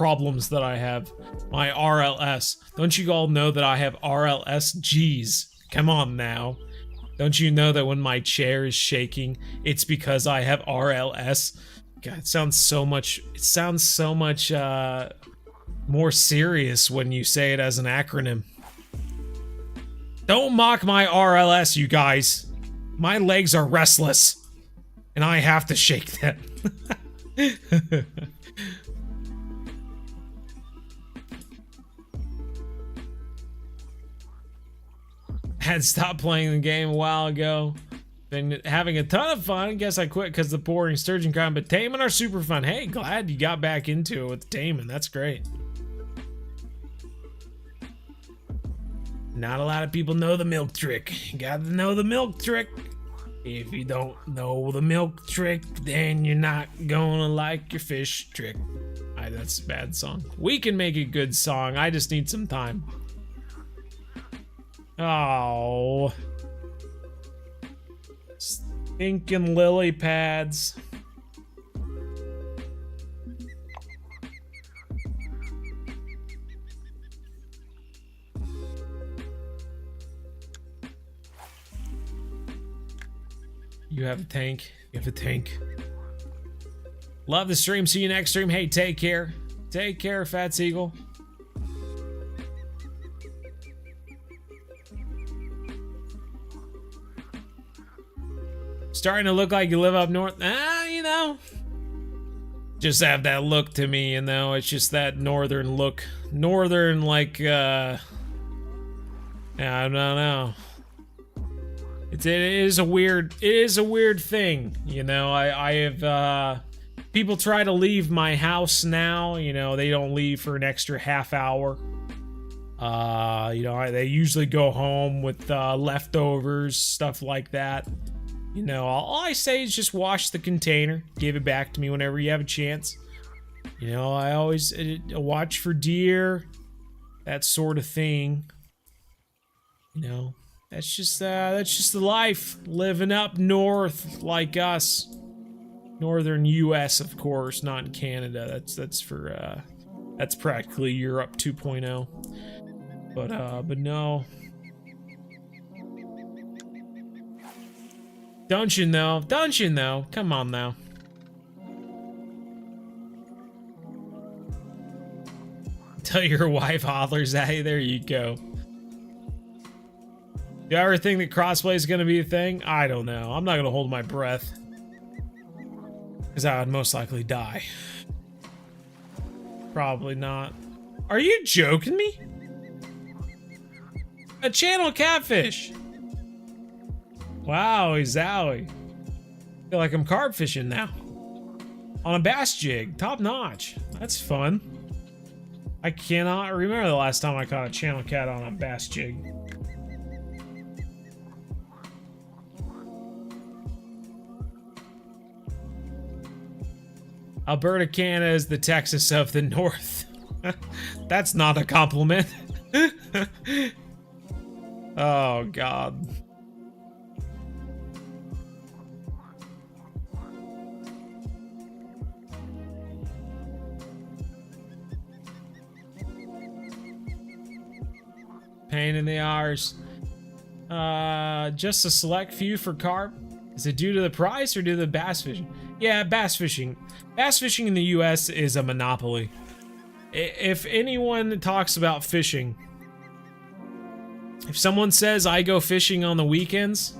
problems that I have. My RLS. Don't you all know that I have RLS? Jeez. Come on now. Don't you know that when my chair is shaking, it's because I have RLS? God, it sounds so much more serious when you say it as an acronym. Don't mock my RLS, you guys. My legs are restless, and I have to shake them. Had stopped playing the game a while ago. Been having a ton of fun. Guess I quit because the boring sturgeon crime, but taming are super fun. Hey, glad you got back into it with taming. That's great. Not a lot of people know the milk trick. You gotta know the milk trick. If you don't know the milk trick, then you're not gonna like your fish trick. That's a bad song. We can make a good song. I just need some time. Oh. Stinking lily pads. You have a tank. You have a tank. Love the stream. See you next stream. Hey, take care. Take care, Fat Seagull. Starting to look like you live up north. You know. Just have that look to me, you know. It's just that northern look. Northern, like, I don't know. It is a weird thing, you know. I have people try to leave my house now, you know. They don't leave for an extra half hour. You know, they usually go home with leftovers, stuff like that. You know, all I say is just wash the container, give it back to me whenever you have a chance. You know, I always watch for deer, that sort of thing. You know. That's just the life, living up north like us. Northern U.S., of course, not in Canada. That's practically Europe 2.0. But no. Don't you know? Don't you know? Come on now. Tell your wife hodlers at you. There you go. Do you ever think that crossplay is going to be a thing? I don't know. I'm not going to hold my breath. Because I would most likely die. Probably not. Are you joking me? A channel catfish. Wow, zowie. Feel like I'm carp fishing now. On a bass jig. Top notch. That's fun. I cannot remember the last time I caught a channel cat on a bass jig. Alberta, Canada is the Texas of the North. That's not a compliment. Oh, God. Pain in the arse. Just a select few for carp. Is it due to the price or due to the bass fishing? Yeah, bass fishing. Bass fishing in the US is a monopoly. If anyone talks about fishing, if someone says I go fishing on the weekends,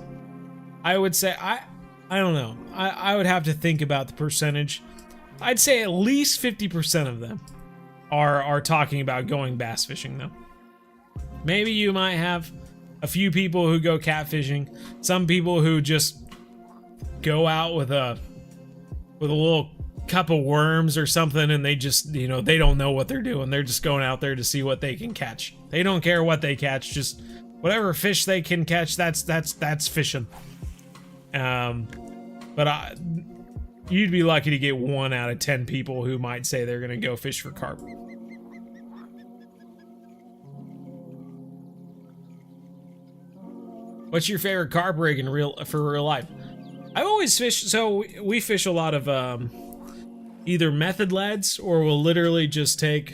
I would say, I don't know. I would have to think about the percentage. I'd say at least 50% of them are talking about going bass fishing though. Maybe you might have a few people who go catfishing, some people who just go out with a little cup of worms or something, and they just, you know, they don't know what they're doing. They're just going out there to see what they can catch. They don't care what they catch, just whatever fish they can catch, that's fishing. But you'd be lucky to get 1 out of 10 people who might say they're gonna go fish for carp. What's your favorite carp rig in real life? I've always fished, so we fish a lot of either method leads, or we'll literally just take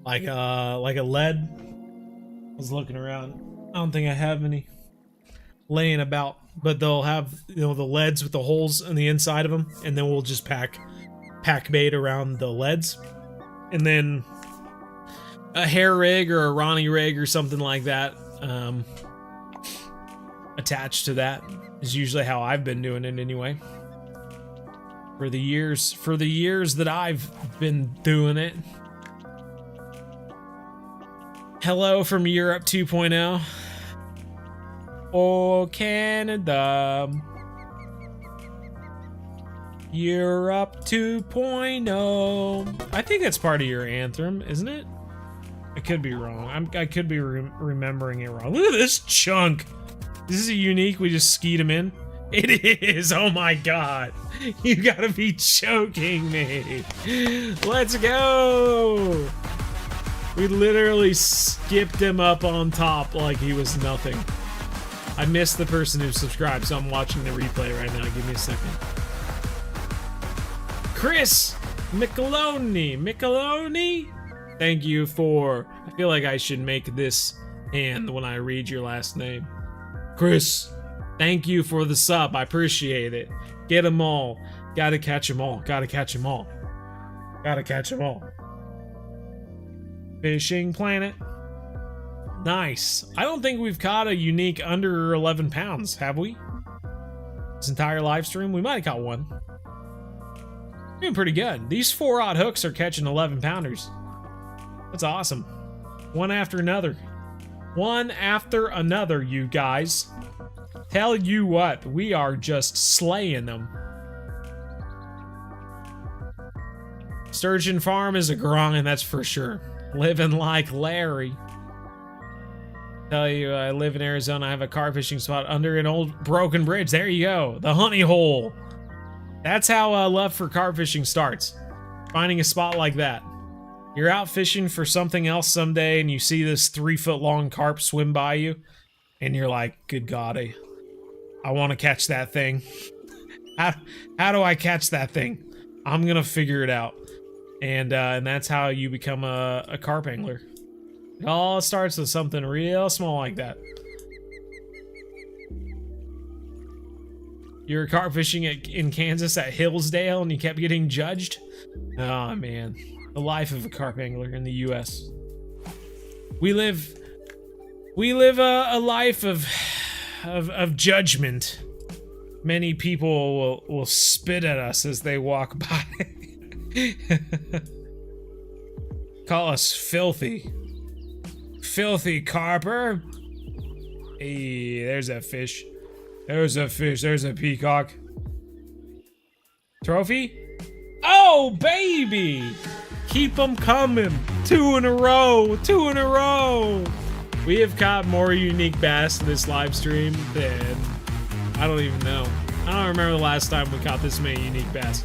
like a lead. I was looking around. I don't think I have any laying about, but they'll have, you know, the leads with the holes in the inside of them, and then we'll just pack bait around the leads, and then a hair rig or a Ronnie rig or something like that attached to that is usually how I've been doing it anyway. For the years that I've been doing it. Hello from Europe 2.0. Oh, Canada. Europe 2.0. I think that's part of your anthem, isn't it? I could be wrong. I could be remembering it wrong. Look at this chunk. This is a unique. We just skied him in. It is. Oh my god. You gotta be joking me. Let's go. We literally skipped him up on top like he was nothing. I missed the person who subscribed, so I'm watching the replay right now. Give me a second. Chris Micheloni. Thank you for. I feel like I should make this hand when I read your last name. Chris, thank you for the sub. I appreciate it. Get them all. Gotta catch them all. Gotta catch them all. Gotta catch them all. Fishing Planet. Nice. I don't think we've caught a unique under 11 pounds, have we? This entire live stream? We might have caught one. Doing pretty good. These 4-aught hooks are catching 11 pounders. That's awesome. One after another. One after another, you guys. Tell you what, we are just slaying them. Sturgeon Farm is a grind, that's for sure. Living like Larry. Tell you, I live in Arizona. I have a carp fishing spot under an old broken bridge. There you go. The honey hole. That's how love for carp fishing starts. Finding a spot like that. You're out fishing for something else someday and you see this 3-foot-long carp swim by you. And you're like, good God, I want to catch that thing. How do I catch that thing? I'm going to figure it out. And that's how you become a carp angler. It all starts with something real small like that. You were carp fishing in Kansas at Hillsdale and you kept getting judged? Oh man, the life of a carp angler in the US. We live a life of judgment. Many people will spit at us as they walk by. Call us filthy. Filthy carper. Hey, there's a fish. There's a fish. There's a peacock. Trophy? Oh, baby! Keep them coming. 2 in a row. 2 in a row. We have caught more unique bass in this live stream than... I don't even know. I don't remember the last time we caught this many unique bass.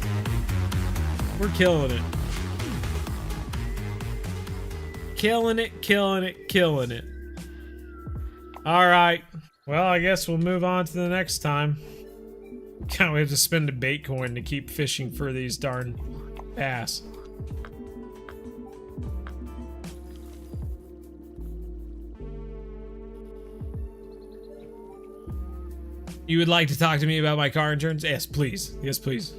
We're killing it. Killing it, killing it, killing it. Alright. Well, I guess we'll move on to the next time. God, we have to spend a bait coin to keep fishing for these darn bass. You would like to talk to me about my car insurance? Yes, please. Yes, please.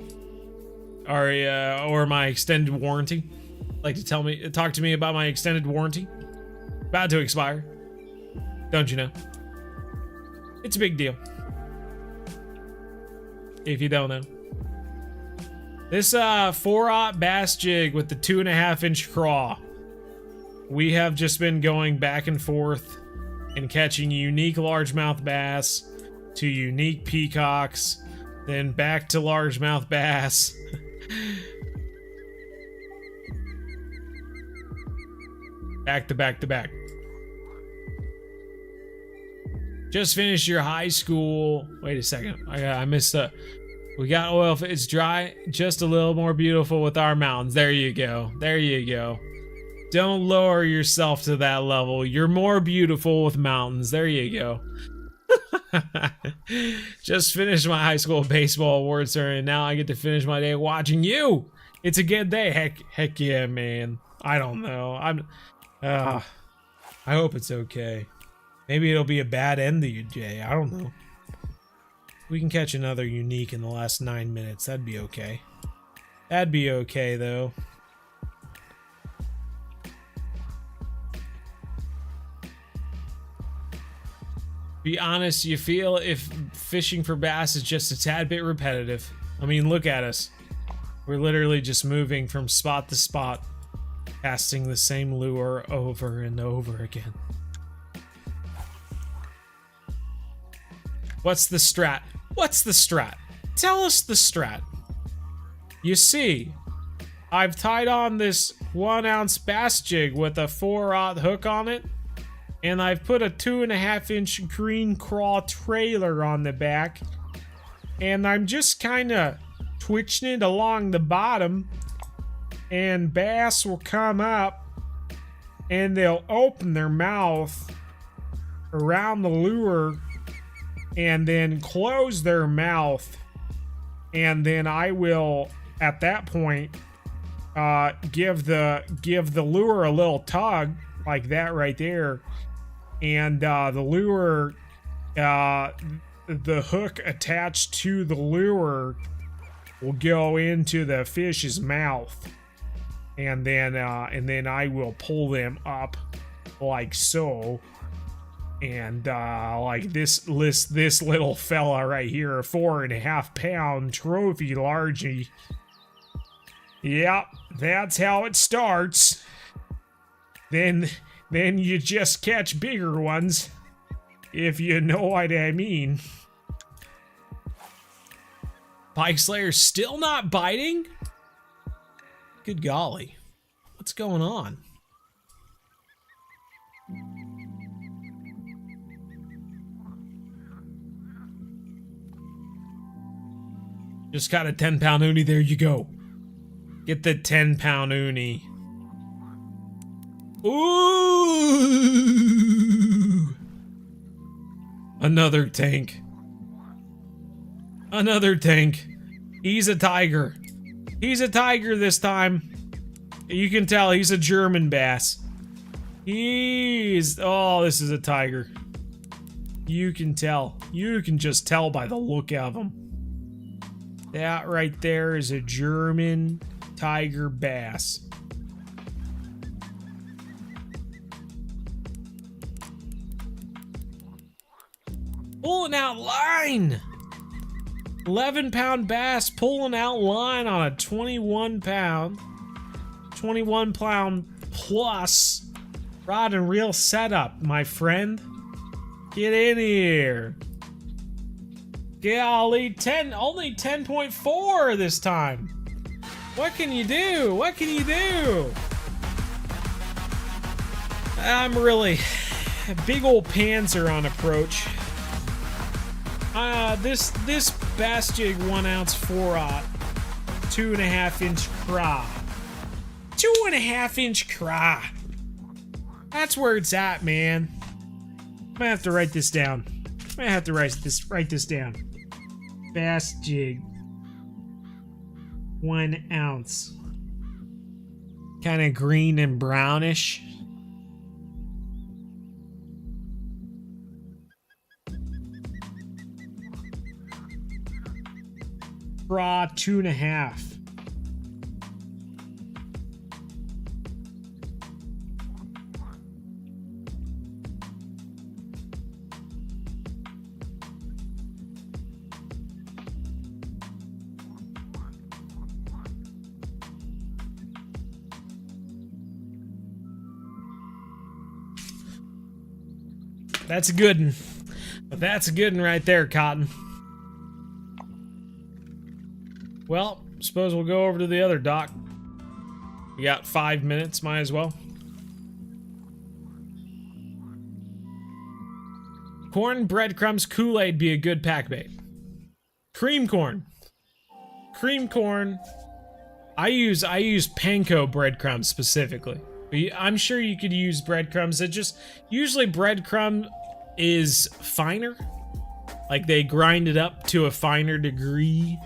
Or my extended warranty. Like to talk to me about my extended warranty? About to expire. Don't you know? It's a big deal. If you don't know. This 4-aught bass jig with the 2.5-inch craw. We have just been going back and forth and catching unique largemouth bass to unique peacocks, then back to largemouth bass. Back to back to back. Just finished your high school. Wait a second. I missed a. We got oil. If it's dry, just a little more beautiful with our mountains. There you go. There you go. Don't lower yourself to that level. You're more beautiful with mountains. There you go. Just finished my high school baseball awards ceremony, and now I get to finish my day watching you It's a good day. Heck yeah, man. I don't know. I hope it's okay. Maybe it'll be a bad end to your day. I don't know. We can catch another unique in the last 9 minutes. That'd be okay. That'd be okay, though. Be honest, you feel if fishing for bass is just a tad bit repetitive. I mean, look at us. We're literally just moving from spot to spot, casting the same lure over and over again. What's the strat? What's the strat? Tell us the strat. You see, I've tied on this 1 ounce bass jig with a 4/0 hook on it, and I've put a 2.5-inch green craw trailer on the back, and I'm just kind of twitching it along the bottom, and bass will come up and they'll open their mouth around the lure and then close their mouth, and then I will at that point give the lure a little tug like that right there, and the lure, the hook attached to the lure will go into the fish's mouth, and then I will pull them up like so, and like this little fella right here, a 4.5 pound trophy largie. Yep, that's how it starts. Then you just catch bigger ones, if you know what I mean. Pike Slayer's still not biting? Good golly. What's going on? Just got a 10-pound uni. There you go. Get the 10-pound uni. Ooh! Another tank. Another tank. He's a tiger. He's a tiger this time. You can tell he's a German bass. Oh, this is a tiger. You can tell. You can just tell by the look of him. That right there is a German tiger bass. Pulling out line. 11-pound bass pulling out line on a 21-pound plus rod and reel setup, my friend. Get in here. Golly, only 10.4 this time. What can you do? What can you do? I'm really big old Panzer on approach. This bass jig 1 ounce 4/0, 2.5-inch craw. 2.5-inch craw. That's where it's at, man. I'm gonna have to write this down. I'm gonna have to write this down. Bass jig 1 ounce. Kind of green and brownish. Raw 2.5. That's a good one. But that's a good one right there, Cotton. Well, suppose we'll go over to the other dock. We got 5 minutes, might as well. Corn, breadcrumbs, Kool-Aid be a good pack bait. Cream corn. Cream corn. I use panko breadcrumbs specifically. I'm sure you could use breadcrumbs. Usually breadcrumb is finer. Like they grind it up to a finer degree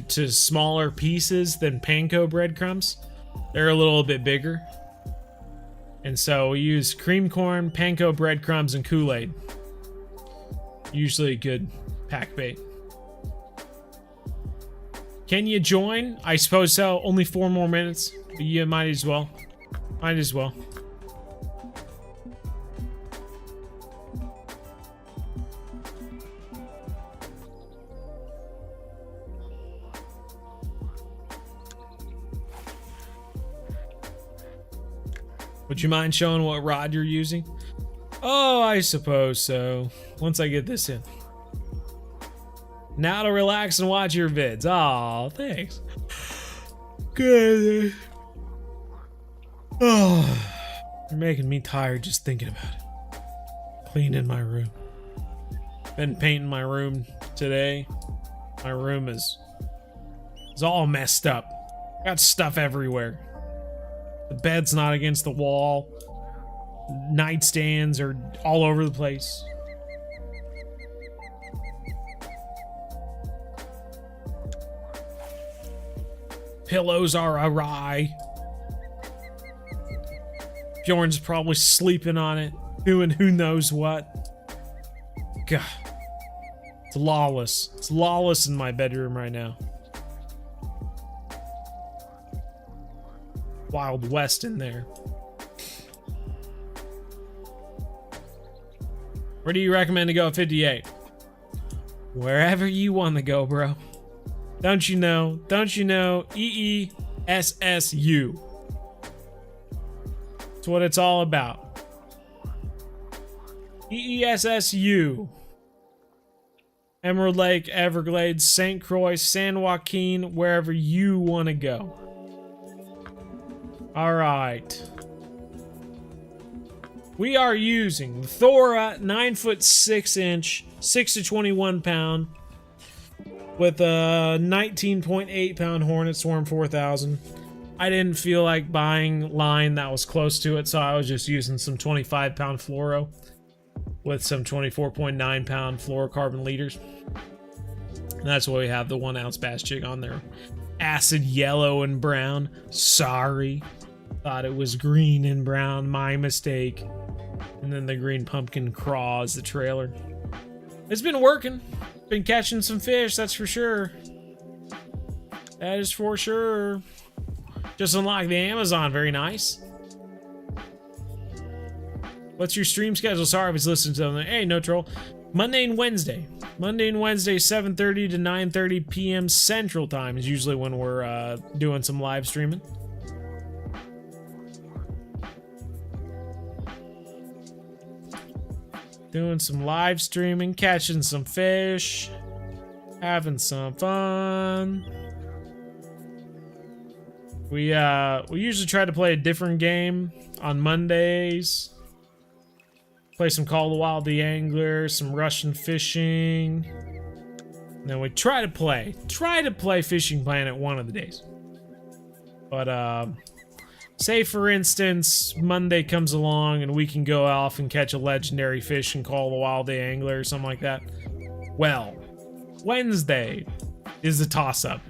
to smaller pieces than panko breadcrumbs. They're a little bit bigger. And so we use cream corn, panko breadcrumbs, and Kool-Aid. Usually a good pack bait. Can you join? I suppose so. Only 4 more minutes. But you might as well. Might as well. Would you mind showing what rod you're using? Oh, I suppose so. Once I get this in. Now to relax and watch your vids. Aw, thanks. Good. Oh, you're making me tired just thinking about it. Cleaning my room. Been painting my room today. My room is all messed up. Got stuff everywhere. The bed's not against the wall. Nightstands are all over the place. Pillows are awry. Bjorn's probably sleeping on it, doing who knows what. God. It's lawless. It's lawless in my bedroom right now. Wild West in there. Where do you recommend to go at 58? Wherever you want to go, bro. Don't you know? Don't you know? EESSU. That's what it's all about. EESSU. Emerald Lake, Everglades, St. Croix, San Joaquin, wherever you want to go. All right. We are using the Thora 9-foot 6-inch, 6 to 21 pound, with a 19.8 pound Hornet Swarm 4000. I didn't feel like buying line that was close to it, so I was just using some 25 pound fluoro with some 24.9 pound fluorocarbon leaders. And that's why we have the 1 ounce bass jig on there. Acid yellow and brown. Sorry. Thought it was green and brown. My mistake. And then the green pumpkin craw is the trailer. It's been working. Been catching some fish, that's for sure. That is for sure. Just unlocked the Amazon. Very nice. What's your stream schedule? Sorry I was listening to them. Hey, no troll. Monday and Wednesday. Monday and Wednesday, 7:30 to 9:30 p.m. Central Time is usually when we're doing some live streaming. Doing some live streaming, catching some fish, having some fun. We usually try to play a different game on Mondays. Play some Call of the Wild the Angler, some Russian fishing. And then we try to play Fishing Planet one of the days. But say for instance, Monday comes along and we can go off and catch a legendary fish and Call of the Wild the Angler or something like that. Well, Wednesday is the toss-up.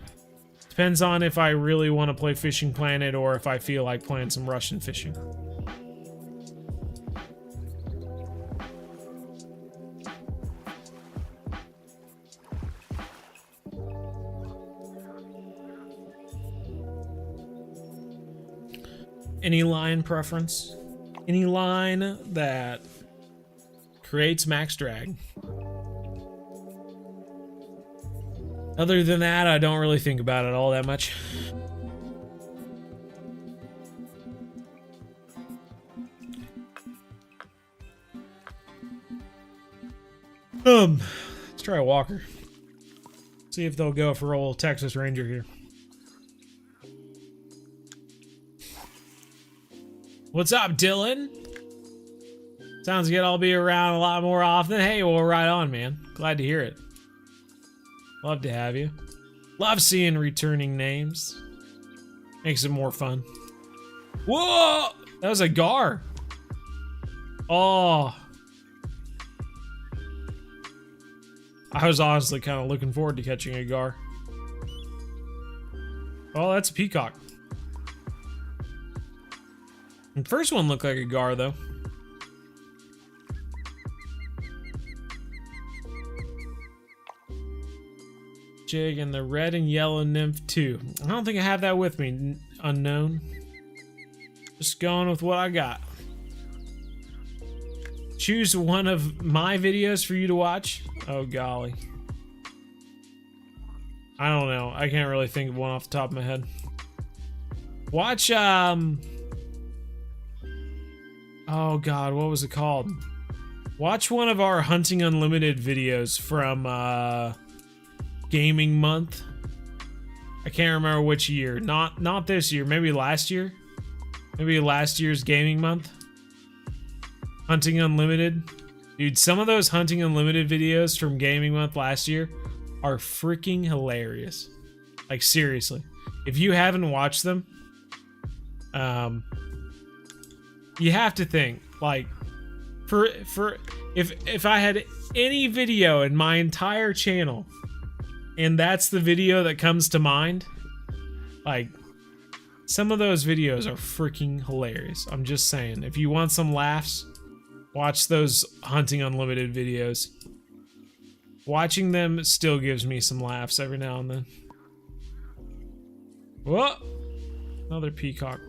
Depends on if I really want to play Fishing Planet or if I feel like playing some Russian fishing. Any line preference? Any line that creates max drag? Other than that, I don't really think about it all that much. Let's try a Walker. See if they'll go for old Texas Ranger here. What's up, Dylan? Sounds good. I'll be around a lot more often. Hey, well, right on, man. Glad to hear it. Love to have you. Love seeing returning names. Makes it more fun. Whoa! That was a gar. Oh. I was honestly kind of looking forward to catching a gar. Oh, that's a peacock. The first one looked like a gar, though. Jig and the red and yellow nymph too. I don't think I have that with me. Unknown. Just going with what I got. Choose one of my videos for you to watch. Oh golly. I don't know. I can't really think of one off the top of my head. Watch oh god, what was it called? Watch one of our Hunting Unlimited videos from gaming month. I can't remember which year. Not this year, maybe last year. Maybe last year's gaming month. Hunting Unlimited. Dude, some of those Hunting Unlimited videos from gaming month last year are freaking hilarious. Like seriously. If you haven't watched them, you have to think like if I had any video in my entire channel and that's the video that comes to mind, like some of those videos are freaking hilarious. I'm just saying, if you want some laughs, watch those Hunting Unlimited videos. Watching them still gives me some laughs every now and then. Whoa! Another peacock.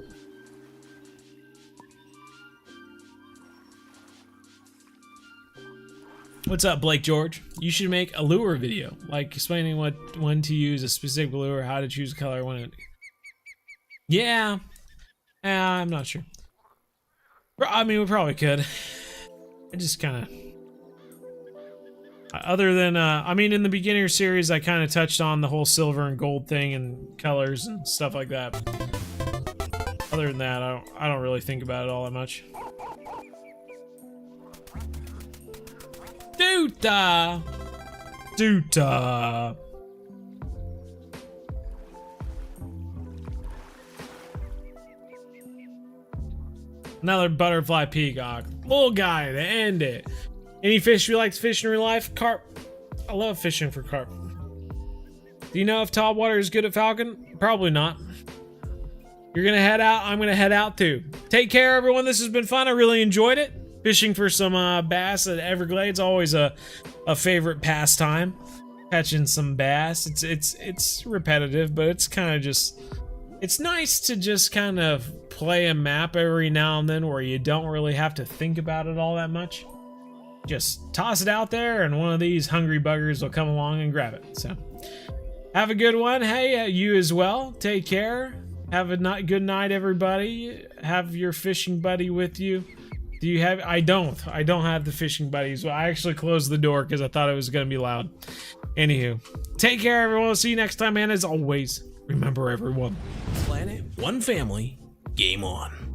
What's up, Blake George? You should make a lure video, like explaining when to use a specific lure, how to choose a color, when it... Yeah. I'm not sure. I mean, we probably could. I just kind of... Other than, I mean, in the beginner series, I kind of touched on the whole silver and gold thing and colors and stuff like that. Other than that, I don't really think about it all that much. Duta! Duta! Another butterfly peacock. Little guy to end it. Any fish you like to fish in real life? Carp. I love fishing for carp. Do you know if topwater is good at falcon? Probably not. You're gonna head out. I'm gonna head out too. Take care, everyone. This has been fun. I really enjoyed it. Fishing for some bass at Everglades, always a favorite pastime. Catching some bass. It's repetitive, but it's kind of just... It's nice to just kind of play a map every now and then where you don't really have to think about it all that much. Just toss it out there and one of these hungry buggers will come along and grab it. So have a good one. Hey, you as well. Take care. Have a good night, everybody. Have your fishing buddy with you. Do you have... I don't have the fishing buddies. Well, I actually closed the door because I thought it was going to be loud. Anywho, take care, everyone. We'll see you next time. And as always, remember, everyone. Planet, one family, game on.